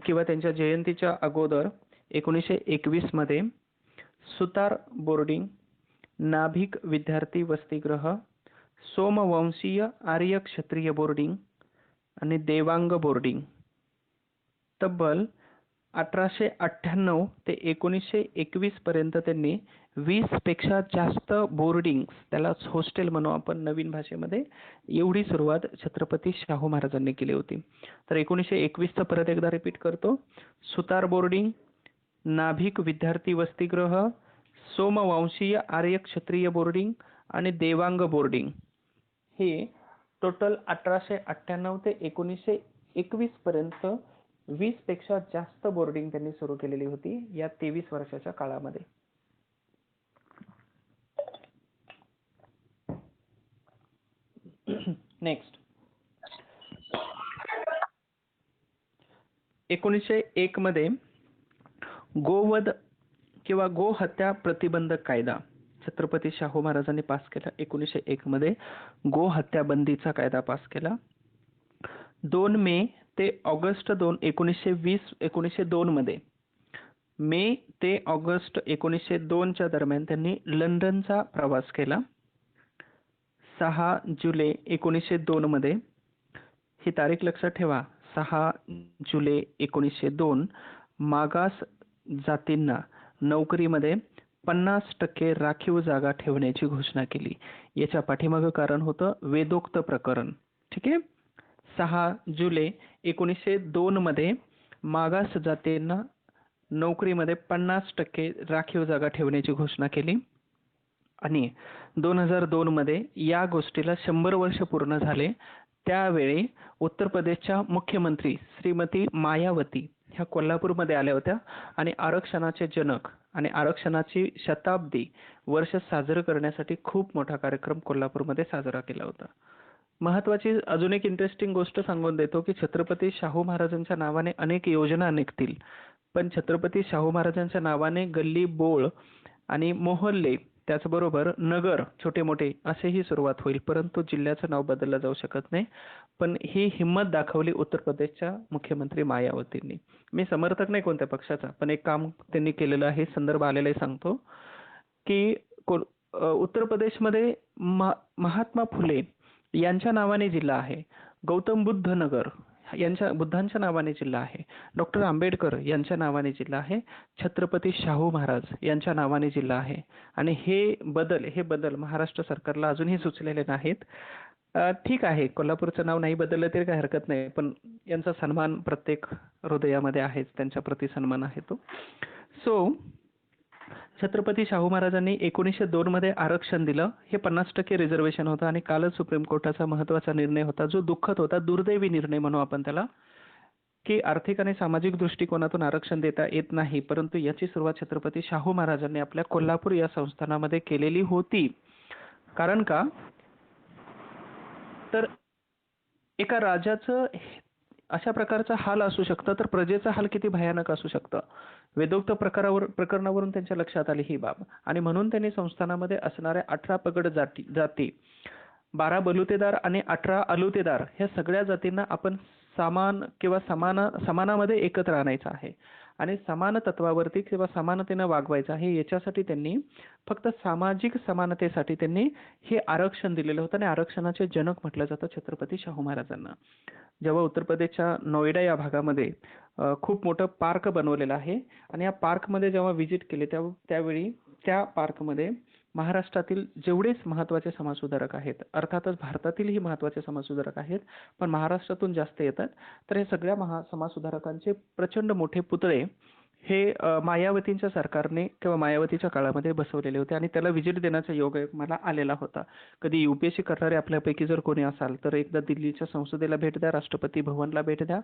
S1: किंवा त्यांच्या जयंतीच्या अगोदर 1921 मध्ये सुतार बोर्डिंग, नाभिक विद्यार्थी वसतिगृह, सोमवंशीय आर्य क्षत्रिय बोर्डिंग आणि देवांग बोर्डिंग. तब्बल 1898 ते 1921 पर्यंत त्यांनी 20 पेक्षा जास्त बोर्डिंग, त्याला हॉस्टेल म्हणू आपण नवीन भाषेमध्ये, एवढी सुरुवात छत्रपती शाहू महाराजांनी केली होती. तर 1921चं परत एकदा रिपीट करतो. सुतार बोर्डिंग, नाभिक विद्यार्थी वसतिगृह, सोमवंशीय आर्य क्षत्रिय बोर्डिंग आणि देवांग बोर्डिंग, हे टोटल 1898 ते 1921 पर्यंत 20 पेक्षा जास्त बोर्डिंग त्यांनी सुरू केलेली होती या 23 वर्षाच्या काळामध्ये. नेक्स्ट, 1901 मध्ये गोवध किंवा गोहत्या प्रतिबंधक कायदा छत्रपती शाहू महाराजांनी पास केला. 1901 मध्ये गोहत्या बंदीचा कायदा पास केला. 2 मे ते ऑगस्ट 1902 मध्ये, मे ते ऑगस्ट 1902 च्या दरम्यान त्यांनी लंडनचा प्रवास केला. 6 जुलै 1902 मध्ये, ही तारीख लक्षात ठेवा, 6 जुलै 1902, मागास जातींना नोकरीमध्ये 50% राखीव जागा ठेवण्याची घोषणा केली. याच्या पाठीमागं कारण होतं वेदोक्त प्रकरण. ठीक आहे. 6 जुलै 1902 मध्ये मागास जातींना नोकरीमध्ये 50% राखीव जागा ठेवण्याची घोषणा केली आणि 2002 मध्ये या गोष्टीला 100 वर्ष पूर्ण झाले. त्यावेळी उत्तर प्रदेशच्या मुख्यमंत्री श्रीमती मायावती ह्या कोल्हापूरमध्ये आल्या होत्या आणि आरक्षणाचे जनक आणि आरक्षणाची शताब्दी वर्ष साजरं करण्यासाठी खूप मोठा कार्यक्रम कोल्हापूरमध्ये साजरा केला होता. महत्वाची अजून एक इंटरेस्टिंग गोष्ट सांगून देतो की छत्रपती शाहू महाराजांच्या नावाने अनेक योजना निघतील, पण छत्रपती शाहू महाराजांच्या नावाने गल्ली बोळ आणि मोहल्ले, त्याचबरोबर नगर छोटे मोठे असेही सुरुवात होईल, परंतु जिल्ह्याचं नाव बदललं जाऊ शकत नाही. पण ही हिंमत दाखवली उत्तर प्रदेशच्या मुख्यमंत्री मायावतींनी. मी समर्थक नाही कोणत्या पक्षाचा, पण एक काम त्यांनी केलेलं आहे, संदर्भ आलेला आहे सांगतो की उत्तर प्रदेशमध्ये महात्मा फुले यांच्या नावाने जिल्हा आहे, गौतम बुद्ध नगर बुद्धांच्या नावाने जिल्हा आहे, डॉक्टर आंबेडकर यांच्या नावाने जिल्हा आहे, छत्रपती शाहू महाराज यांच्या नावाने जिल्हा आहे. आणि हे बदल महाराष्ट्र सरकारला अजूनही सुचलेले नाहीत. ठीक आहे, कोल्हापूरचं नाव नाही बदललं तरी काही हरकत नाही, पण यांचा सन्मान प्रत्येक हृदयामध्ये आहेच, त्यांच्या प्रति सन्मान आहे तो. सो छत्रपती शाहू महाराजांनी 1902 मध्ये आरक्षण दिलं. हे 50% रिझर्वेशन होतं आणि कालच सुप्रीम कोर्टाचा महत्वाचा निर्णय होता, जो दुःखद होता, दुर्दैवी निर्णय म्हणू आपण त्याला, की आर्थिक आणि सामाजिक दृष्टिकोनातून आरक्षण देता येत नाही, परंतु याची सुरुवात छत्रपती शाहू महाराजांनी आपल्या कोल्हापूर या संस्थानामध्ये केलेली होती. कारण का, तर एका राजाचं अशा प्रकारचा हाल असू शकतं, तर प्रजेचा हाल किती भयानक असू शकतं. वेदोक्त प्रकरणावरून त्यांच्या लक्षात आली ही बाब आणि म्हणून त्यांनी संस्थानामध्ये असणाऱ्या 18 पगड जाती, 12 बलुतेदार आणि 18 अलुतेदार ह्या सगळ्या जातींना आपण समान किंवा समानामध्ये एकत्र आणायचं आहे आणि समान तत्वावरती किंवा समानतेनं वागवायचं आहे. याच्यासाठी त्यांनी फक्त सामाजिक समानतेसाठी त्यांनी हे आरक्षण दिलेलं होतं आणि आरक्षणाचे जनक म्हटलं जातं छत्रपती शाहू महाराजांना. जेव्हा उत्तर प्रदेशच्या नोएडा या भागामध्ये खूप मोठं पार्क बनवलेलं आहे आणि या पार्कमध्ये जेव्हा व्हिजिट केले त्यावेळी त्या पार्कमध्ये महाराष्ट्रातील जेवढेच महत्त्वाचे समाजसुधारक आहेत, अर्थातच भारतातीलही महत्त्वाचे समाजसुधारक आहेत, पण महाराष्ट्रातून जास्त येतात, तर हे सगळ्या समाजसुधारकांचे प्रचंड मोठे पुतळे हे मायावतींच्या सरकारने किंवा मायावतीच्या काळामध्ये बसवलेले होते आणि त्याला व्हिजिट देण्याचा योग मला आलेला होता. कधी UPSC करणारे आपल्यापैकी जर कोणी असाल तर एकदा दिल्लीच्या संसदेला भेट द्या, राष्ट्रपती भवनला भेट द्या,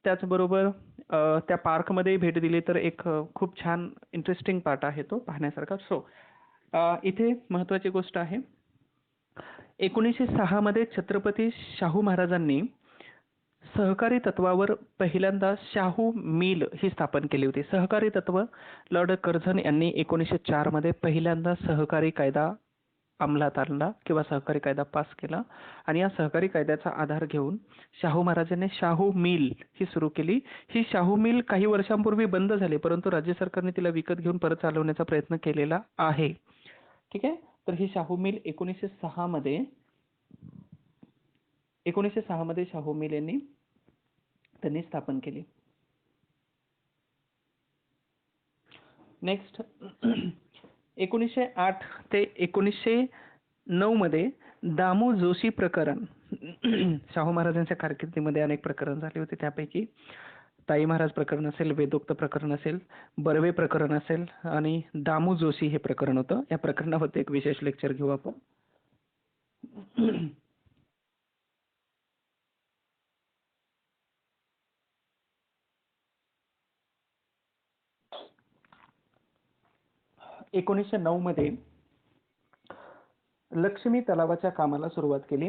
S1: त्याचबरोबर त्या पार्कमध्ये भेट दिली तर एक खूप छान इंटरेस्टिंग पार्ट आहे तो पाहण्यासारखा. सो इथे महत्वाची गोष्ट आहे, 1906 मध्ये छत्रपती शाहू महाराजांनी सहकारी तत्वावर पहिल्यांदा शाहू मिल ही स्थापन केली होती. सहकारी तत्व लॉर्ड कर्झन यांनी 1904 मध्ये पहिल्यांदा सहकारी कायदा अंमलात आणला किंवा सहकारी कायदा पास केला आणि या सहकारी कायद्याचा आधार घेऊन शाहू महाराजांनी शाहू मिल ही सुरू केली. ही शाहू मिल काही वर्षांपूर्वी बंद झाली, परंतु राज्य सरकारने तिला विकत घेऊन परत चालवण्याचा प्रयत्न केलेला आहे. ठीक आहे. तर ही शाहू मिल 1906 मध्ये शाहू मिल त्यांनी स्थापन केली. नेक्स्ट 1908 ते 1909 मध्ये दामू जोशी प्रकरण. शाहू महाराजांच्या कारकिर्दीमध्ये अनेक प्रकरण झाले होते. त्यापैकी ताई महाराज प्रकरण असेल, वेदोक्त प्रकरण असेल, बर्वे प्रकरण असेल आणि दामू जोशी हे प्रकरण होतं. या प्रकरणावरती एक विशेष लेक्चर घेऊ आपण. एकोणीसशे 9 मध्ये लक्ष्मी तलावाच्या कामाला सुरुवात केली.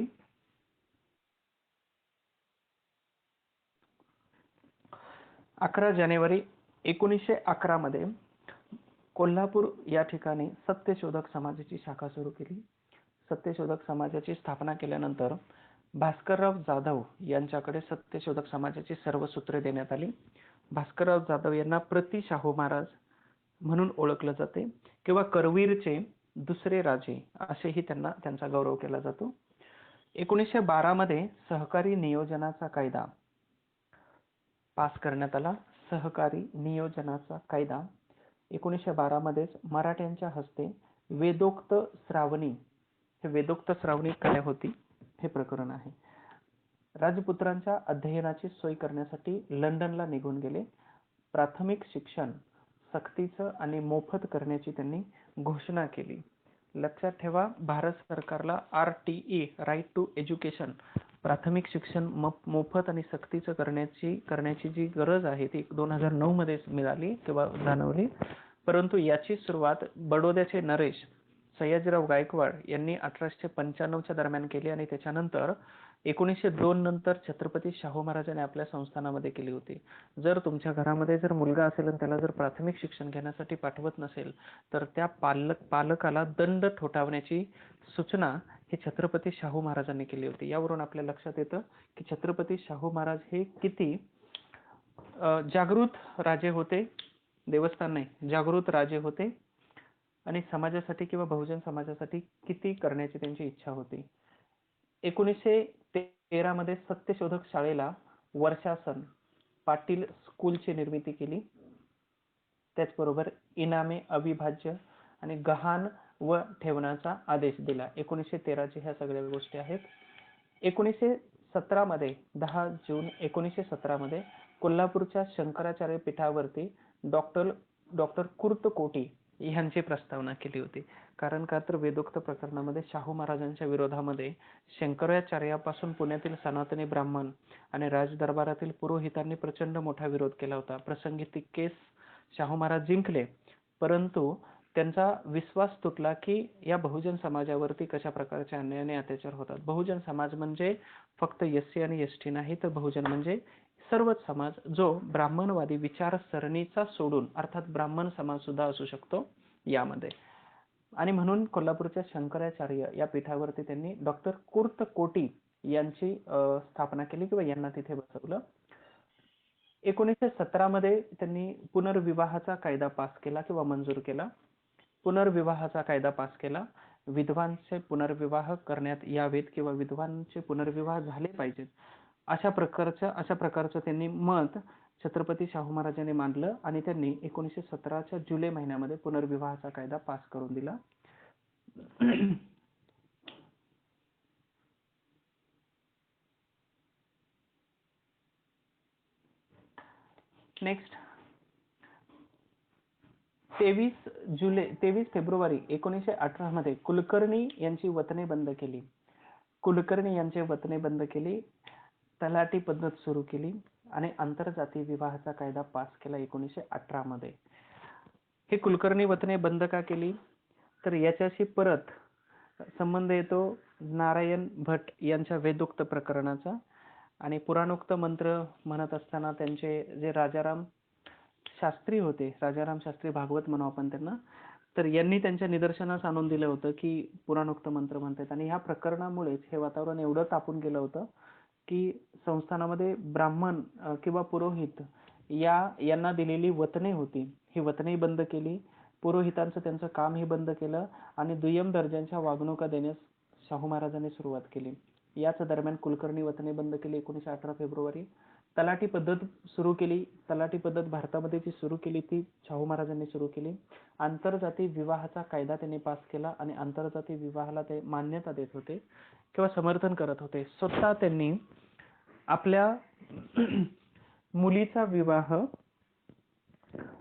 S1: 11 जानेवारी 1911 मध्ये कोल्हापूर या ठिकाणी सत्यशोधक समाजाची शाखा सुरू केली. सत्यशोधक समाजाची स्थापना केल्यानंतर भास्करराव जाधव यांच्याकडे सत्यशोधक समाजाची सर्व सूत्रे देण्यात आली. भास्करराव जाधव यांना प्रति शाहू महाराज म्हणून ओळखलं जाते किंवा करवीरचे दुसरे राजे असेही त्यांचा गौरव केला जातो. 1912 मध्ये सहकारी नियोजनाचा कायदा पास करण्यात आला. सहकारी नियोजनाचा कायदा 1912 मध्येच मराठ्यांच्या हस्ते वेदोक्त श्रावणी, हे वेदोक्त श्रावणी काय होती हे प्रकरण आहे. राजपुत्रांच्या अध्ययनाची सोय करण्यासाठी लंडनला निघून गेले. प्राथमिक शिक्षण सक्तीचं आणि मोफत करण्याची त्यांनी घोषणा केली. लक्षात ठेवा, भारत सरकारला RTE राईट टू एज्युकेशन प्राथमिक शिक्षण मोफत आणि सक्तीचं करण्याची जी गरज आहे ती 2009 मध्ये मिळाली किंवा जाणवली. परंतु याची सुरुवात बडोद्याचे नरेश सयाजीराव गायकवाड यांनी 1895 दरम्यान केली आणि त्याच्यानंतर 1902 नंतर छत्रपती शाहू महाराजांनी आपल्या संस्थानामध्ये केली होती. जर तुमच्या घरामध्ये जर मुलगा असेल आणि त्याला जर प्राथमिक शिक्षण घेण्यासाठी पाठवत नसेल तर त्या पालकाला दंड ठोठावण्याची सूचना हे छत्रपती शाहू महाराजांनी केली होती. यावरून आपल्या लक्षात येतं की छत्रपती शाहू महाराज हे किती जागृत राजे होते. देवस्थान नाही, जागृत राजे होते आणि समाजासाठी किंवा बहुजन समाजासाठी किती करण्याची त्यांची इच्छा होती. 1913 मध्ये सत्यशोधक शाळेला वर्षासन पाटील स्कूलची निर्मिती केली. त्याचबरोबर इनामे अविभाज्य आणि गहाण व ठेवण्याचा आदेश दिला. 1913 ह्या सगळ्या गोष्टी आहेत. 1917 मध्ये 10 जून 1917 मध्ये कोल्हापूरच्या शंकराचार्य पीठावरती डॉक्टर कुर्तकोटी यांची प्रस्तावना केली होती. कारण का तर वेदोक्त प्रकरणामध्ये शाहू महाराजांच्या विरोधामध्ये शंकराचार्यापासून पुण्यातील सनातनी ब्राह्मण आणि राजदरबारातील पुरोहितांनी प्रचंड मोठा विरोध केला होता. प्रसंगी ती केस शाहू महाराज जिंकले, परंतु त्यांचा विश्वास तुटला की या बहुजन समाजावरती कशा प्रकारचे अन्याय आणि अत्याचार होतात. बहुजन समाज म्हणजे फक्त SC आणि ST नाही, तर बहुजन म्हणजे सर्वच समाज जो ब्राह्मणवादी विचारसरणीचा सोडून, अर्थात ब्राह्मण समाज सुद्धा असू शकतो यामध्ये. आणि म्हणून कोल्हापूरच्या शंकराचार्य या पीठावरती त्यांनी डॉक्टर कुर्तकोटी यांची स्थापना केली किंवा यांना तिथे बसवलं. 1917 मध्ये त्यांनी पुनर्विवाहाचा कायदा पास केला किंवा मंजूर केला. पुनर्विवाहाचा कायदा पास केला. विधवांचे पुनर्विवाह करण्यात यावेत किंवा विधवांचे पुनर्विवाह झाले पाहिजेत अशा प्रकारचं त्यांनी मत छत्रपती शाहू महाराजांनी मांडलं आणि त्यांनी 1917च्या जुलै महिन्यामध्ये पुनर्विवाहाचा कायदा पास करून दिला. नेक्स्ट 23 फेब्रुवारी 1918 मध्ये कुलकर्णी यांची वतने बंद केली. कुलकर्णी यांचे वतने बंद केली, तलाठी पद्धत सुरू केली आणि आंतरजातीय विवाहाचा कायदा पास केला 1918 मध्ये. हे कुलकर्णी वतने बंद का केली तर याच्याशी परत संबंध येतो नारायण भट यांच्या वेदोक्त प्रकरणाचा. आणि पुराणोक्त मंत्र म्हणत असताना त्यांचे जे राजाराम शास्त्री होते, राजाराम शास्त्री भागवत म्हणू आपण त्यांना, तर यांनी त्यांच्या निदर्शनास आणून दिलं होतं की पुराणोक्त मंत्र म्हणतात, आणि ह्या प्रकरणामुळेच हे वातावरण एवढं तापून गेलं होतं की संस्थानामध्ये ब्राह्मण किंवा पुरोहित यांना दिलेली वतने होती, ही वतने बंद केली, पुरोहितांचं त्यांचं कामही बंद केलं, आणि दुय्यम दर्जाच्या वागणुका देण्यास शाहू महाराजांनी सुरुवात केली. याच दरम्यान कुलकर्णी वतने बंद केली 1918 फेब्रुवारी. तलाठी पद्धत सुरू केली. तलाठी पद्धत भारतामध्ये जी सुरू केली ती शाहू महाराजांनी सुरू केली. आंतरजातीय विवाहाचा कायदा त्यांनी पास केला आणि आंतरजातीय विवाहाला ते मान्यता देत होते किंवा समर्थन करत होते. स्वतः त्यांनी आपल्या मुलीचा विवाह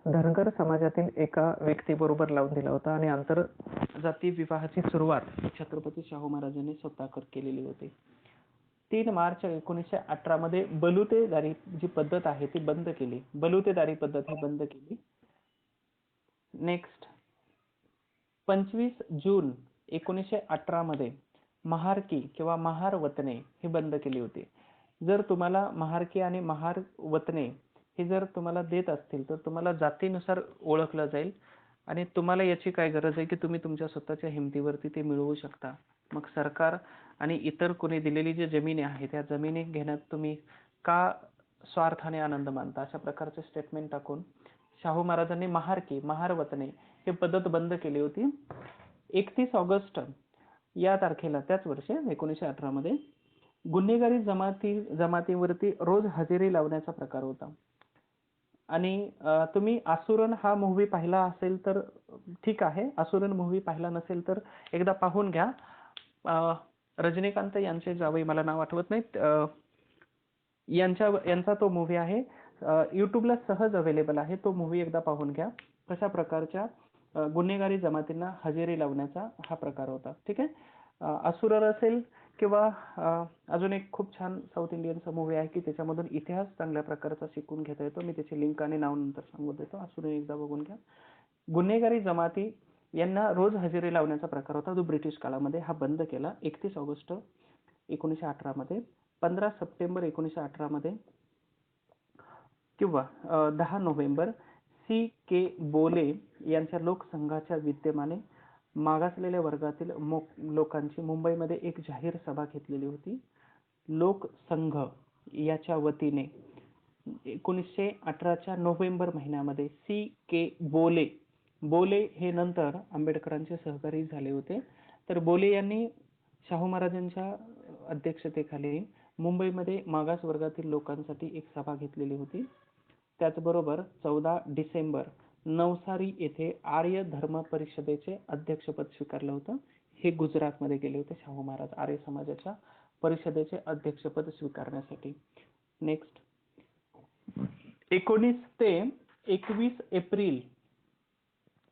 S1: धनगर समाजातील एका व्यक्तीबरोबर लावून दिला होता, आणि आंतरजातीय विवाहाची सुरुवात छत्रपती शाहू महाराजांनी स्वतः केलेली होती. 3 मार्च 1918 मध्ये बलुतेदारी जी पद्धत आहे ती बंद केली. बलुतेदारी पद्धत ही बंद केली. नेक्स्ट 25 जून 1918 मध्ये महारकी किंवा महार वतने ही बंद केली होती. जर तुम्हाला महारकी आणि महार वतने हे जर तुम्हाला देत असतील तर तुम्हाला जातीनुसार ओळखलं जाईल, आणि तुम्हाला याची काय गरज आहे की तुम्ही तुमच्या स्वतःच्या हिमतीवरती ते मिळवू शकता. मग सरकार आणि इतर कोणी दिलेली जी जमिनी आहे त्या जमिनी घेण्यात तुम्ही का स्वार्थाने आनंद मानता, अशा प्रकारचे स्टेटमेंट टाकून शाहू महाराजांनी महारकी महार वतने हे पद्धत बंद केली होती. 31 ऑगस्ट या तारखेला त्याच वर्षी 1918 मध्ये गुन्हेगारी जमातीवरती रोज हजेरी लावण्याचा प्रकार होता. आणि तुम्ही आसुरन हा मूव्ही पाहिला असेल तर ठीक आहे, आसुरन मूव्ही पाहिला नसेल तर एकदा पाहून घ्या. रजनीकांत यांचे जावई, मला नाव आठवत नाहीत, यांचा तो मूव्ही आहे, युट्यूबला सहज अवेलेबल आहे. तो मूव्ही एकदा पाहून घ्या. कशा प्रकारच्या गुन्हेगारी जमातींना हजेरी लावण्याचा हा प्रकार होता. ठीक आहे. असुरर असेल किंवा अजून एक खूप छान साऊथ इंडियनचा मूव्ही आहे की त्याच्यामधून इतिहास चांगल्या प्रकारचा शिकून घेता येतो. मी त्याची लिंक आणि नाव नंतर सांगू देतो. असुरर एकदा बघून घ्या. गुन्हेगारी जमाती यांना रोज हजेरी लावण्याचा प्रकार होता, जो ब्रिटिश काळामध्ये हा बंद केला 31 ऑगस्ट 1918 मध्ये. 15 सप्टेंबर 1918 मध्ये किंवा 10 नोव्हेंबर C.K. बोले यांच्या लोकसंघाच्या विद्यमाने मागासलेल्या वर्गातील लोकांची मुंबईमध्ये एक जाहीर सभा घेतलेली होती. लोकसंघ याच्या वतीने 1918च्या नोव्हेंबर महिन्यामध्ये C.K. बोले हे नंतर आंबेडकरांचे सहकारी झाले होते. तर बोले यांनी शाहू महाराजांच्या अध्यक्षतेखाली मुंबईमध्ये मागास वर्गातील लोकांसाठी एक सभा घेतलेली होती. त्याचबरोबर 14 डिसेंबर नवसारी येथे आर्य धर्म परिषदेचे अध्यक्षपद स्वीकारलं होतं. हे गुजरातमध्ये गेले होते शाहू महाराज आर्य समाजाच्या परिषदेचे अध्यक्षपद स्वीकारण्यासाठी. नेक्स्ट 19 ते 21 एप्रिल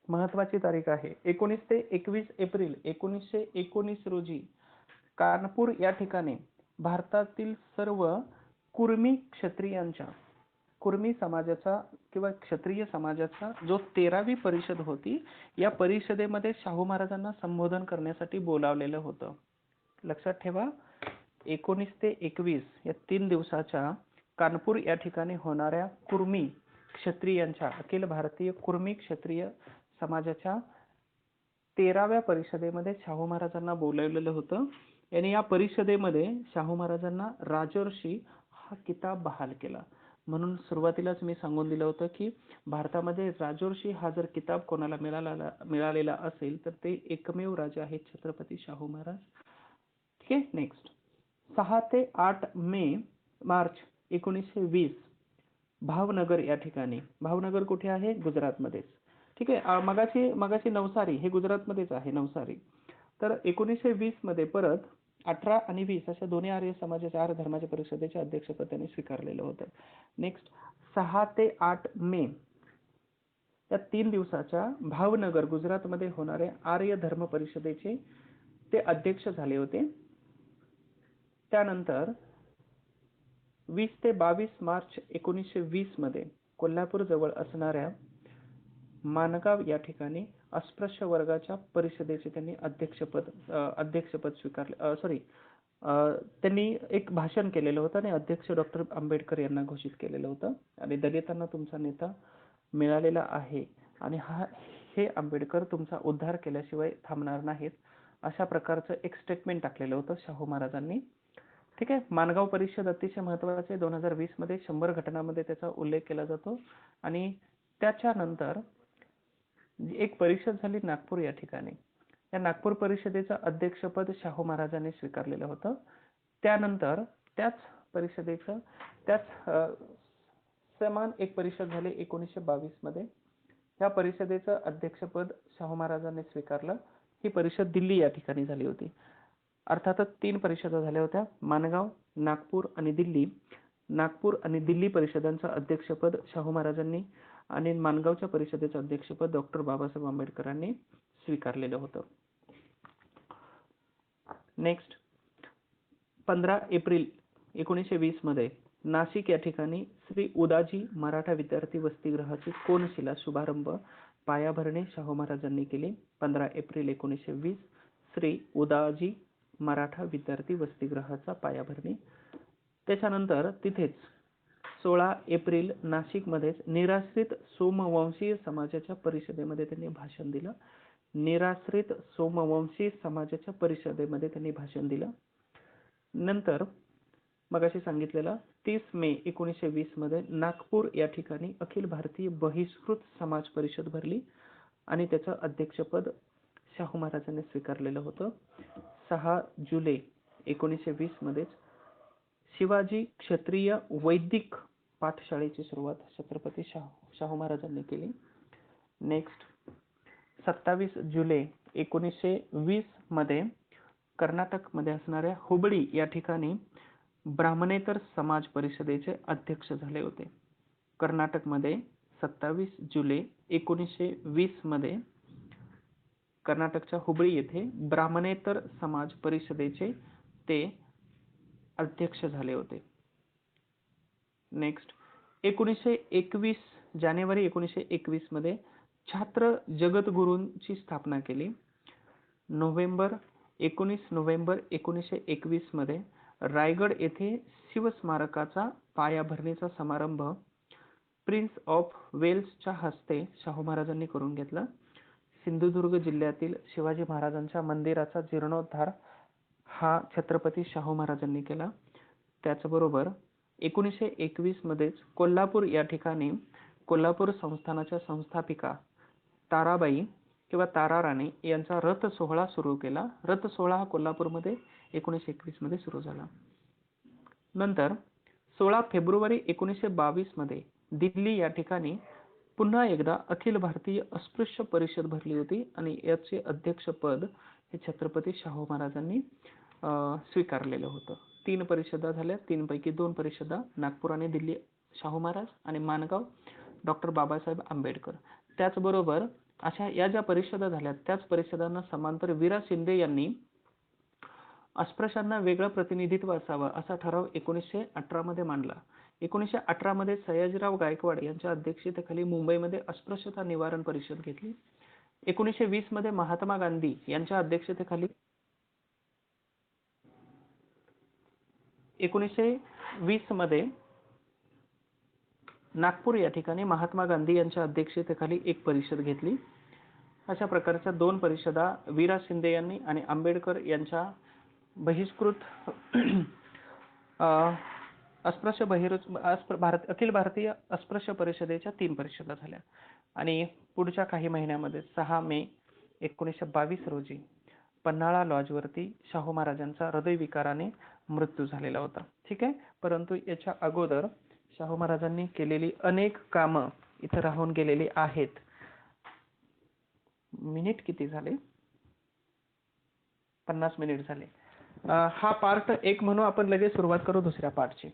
S1: महत्वाची तारीख आहे. 19 ते 21 एप्रिल 1919 रोजी कानपूर या ठिकाणी भारतातील सर्व कुर्मी समाजाचा किंवा क्षत्रिय समाजाचा जो 13वी परिषद होती, या परिषदेमध्ये शाहू महाराजांना संबोधन करण्यासाठी बोलावलेलं होतं. लक्षात ठेवा, 19 ते 21 या 3 दिवसाच्या कानपूर या ठिकाणी होणाऱ्या कुर्मी क्षत्रियांच्या अखिल भारतीय कुर्मी क्षत्रिय समाजाच्या 13व्या परिषदेमध्ये शाहू महाराजांना बोलावलेलं होतं. आणि या परिषदेमध्ये शाहू महाराजांना राजर्षी हा किताब बहाल केला. म्हणून सुरुवातीलाच मी सांगून दिलं होतं की भारतामध्ये राजर्षी हा जर किताब कोणाला मिळालेला असेल तर ते एकमेव राजा आहेत, छत्रपती शाहू महाराज. ठीक आहे. नेक्स्ट 6 ते 8 मार्च 1920 भावनगर या ठिकाणी, भावनगर कुठे आहे? गुजरातमध्येच. ठीक आहे. मगाशी नवसारी हे गुजरातमध्येच आहे, नवसारी. तर 1920 मध्ये परत 18 आणि 20 अशा दोन्ही आर्य समाजाच्या आर्य धर्माच्या परिषदेचे अध्यक्षपद त्यांनी स्वीकारलेलं होतं. नेक्स्ट 6 ते 8 मे या 3 दिवसाच्या भावनगर गुजरातमध्ये होणाऱ्या आर्य धर्म परिषदेचे ते अध्यक्ष झाले होते. त्यानंतर 20 ते 22 मार्च 1920 मध्ये कोल्हापूर जवळ असणाऱ्या मानगाव या ठिकाणी अस्पृश्य वर्गाच्या परिषदेचे त्यांनी अध्यक्षपद स्वीकारले. त्यांनी एक भाषण केलेलं होतं आणि अध्यक्ष डॉक्टर आंबेडकर यांना घोषित केलेलं होतं. आणि दलितांना तुमचा नेता मिळालेला आहे. आणि हे आंबेडकर तुमचा उद्धार केल्याशिवाय थांबणार नाहीत, अशा प्रकारचं एक स्टेटमेंट टाकलेलं होतं शाहू महाराजांनी. ठीक आहे. माणगाव परिषद अतिशय महत्वाचे, 2020 मध्ये 100 घटनांमध्ये त्याचा उल्लेख केला जातो. आणि त्याच्यानंतर एक परिषद झाली नागपूर या ठिकाणी. या नागपूर परिषदेचं अध्यक्षपद शाहू महाराजांनी स्वीकारलेलं होतं. त्यानंतर त्याच परिषदेचं समान एक परिषद झाली 1922 मध्ये. या परिषदेचं अध्यक्षपद शाहू महाराजांनी स्वीकारलं. ही परिषद दिल्ली या ठिकाणी झाली होती. अर्थातच 3 परिषदा झाल्या होत्या, माणगाव, नागपूर आणि दिल्ली. नागपूर आणि दिल्ली परिषदांचं अध्यक्षपद शाहू महाराजांनी आणि माणगावच्या परिषदेचं अध्यक्षपद डॉक्टर बाबासाहेब आंबेडकरांनी स्वीकारलेलं होतं. नेक्स्ट, 15 एप्रिल 1920 मध्ये नाशिक या ठिकाणी श्री उदाजी मराठा विद्यार्थी वसतिगृहाची कोनशिला शुभारंभ पायाभरणी शाहू महाराजांनी केली. 15 एप्रिल 1920 श्री उदाजी मराठा विद्यार्थी वसतिगृहाचा पायाभरणी. त्याच्यानंतर तिथेच 16 एप्रिल नाशिकमध्येच निराश्रित सोमवंशीय समाजाच्या परिषदेमध्ये त्यांनी भाषण दिलं. निराश्रित सोमवंशी समाजाच्या परिषदेमध्ये त्यांनी भाषण दिलं. नंतर मगाशी सांगितलेलं 30 मे 1920 मध्ये नागपूर या ठिकाणी अखिल भारतीय बहिष्कृत समाज परिषद भरली आणि त्याचं अध्यक्षपद शाहू महाराजांनी स्वीकारलेलं होतं. 6 जुलै 1920 मध्येच शिवाजी क्षत्रिय वैदिक पाठशाळेची सुरुवात छत्रपती शाहू महाराजांनी केली. नेक्स्ट, 27 जुलै 1920 मध्ये कर्नाटकमध्ये असणाऱ्या हुबळी या ठिकाणी ब्राह्मणेतर समाज परिषदेचे अध्यक्ष झाले होते. कर्नाटकमध्ये 27 जुलै 1920 मध्ये कर्नाटकच्या हुबळी येथे ब्राह्मणेतर समाज परिषदेचे ते अध्यक्ष झाले होते. नेक्स्ट, 1921 जानेवारी 1921 मध्ये छात्र जगद्गुरूंची स्थापना केली. 19 नोव्हेंबर 1921 मध्ये रायगड येथे शिवस्मारकाचा पायाभरणीचा समारंभ प्रिन्स ऑफ वेल्सच्या हस्ते शाहू महाराजांनी करून घेतला. सिंधुदुर्ग जिल्ह्यातील शिवाजी महाराजांच्या मंदिराचा जीर्णोद्धार हा छत्रपती शाहू महाराजांनी केला. त्याचबरोबर 1921 मध्येच कोल्हापूर या ठिकाणी कोल्हापूर संस्थानाच्या संस्थापिका ताराबाई किंवा ताराराणी यांचा रथ सोहळा सुरू केला. रथ सोहळा हा कोल्हापूरमध्ये 1921 मध्ये सुरू झाला. नंतर 16 फेब्रुवारी 1922 मध्ये दिल्ली या ठिकाणी पुन्हा एकदा अखिल भारतीय अस्पृश्य परिषद भरली होती आणि याचे अध्यक्षपद हे छत्रपती शाहू महाराजांनी स्वीकारलेलं होतं. 3 परिषदा झाल्या, 3 पैकी 2 परिषदा नागपूर आणि दिल्ली शाहू महाराज आणि माणगाव डॉक्टर बाबासाहेब आंबेडकर. त्याचबरोबर अशा या ज्या परिषदा झाल्या त्याच परिषदांना समांतर वीरा शिंदे यांनी अस्पृश्यांना वेगळं प्रतिनिधित्व असावं असा ठराव 1918 मध्ये मांडला. 1918 मध्ये सयाजीराव गायकवाड यांच्या अध्यक्षतेखाली मुंबईमध्ये अस्पृश्यता निवारण परिषद घेतली. 1920 मध्ये महात्मा गांधी यांच्या अध्यक्षतेखाली 1920 मध्ये नागपूर या ठिकाणी महात्मा गांधी यांच्या अध्यक्षतेखाली एक परिषद घेतली. अशा प्रकारच्या 2 परिषदा वीरा शिंदे यांनी आणि आंबेडकर यांच्या बहिष्कृत अखिल भारतीय अस्पृश्य परिषदेच्या 3 परिषदा झाल्या. आणि पुढच्या काही महिन्यामध्ये 6 मे 1922 रोजी पन्हाळा लॉजवरती शाहू महाराजांचा हृदयविकाराने मृत्यू झालेला होता. ठीक आहे. परंतु याच्या अगोदर शाहू महाराजांनी केलेली अनेक कामं इथे राहून गेलेली आहेत. मिनिट किती झाले? 50 मिनिट झाले. हा पार्ट 1 म्हणून आपण लगेच सुरुवात करू दुसऱ्या पार्टची.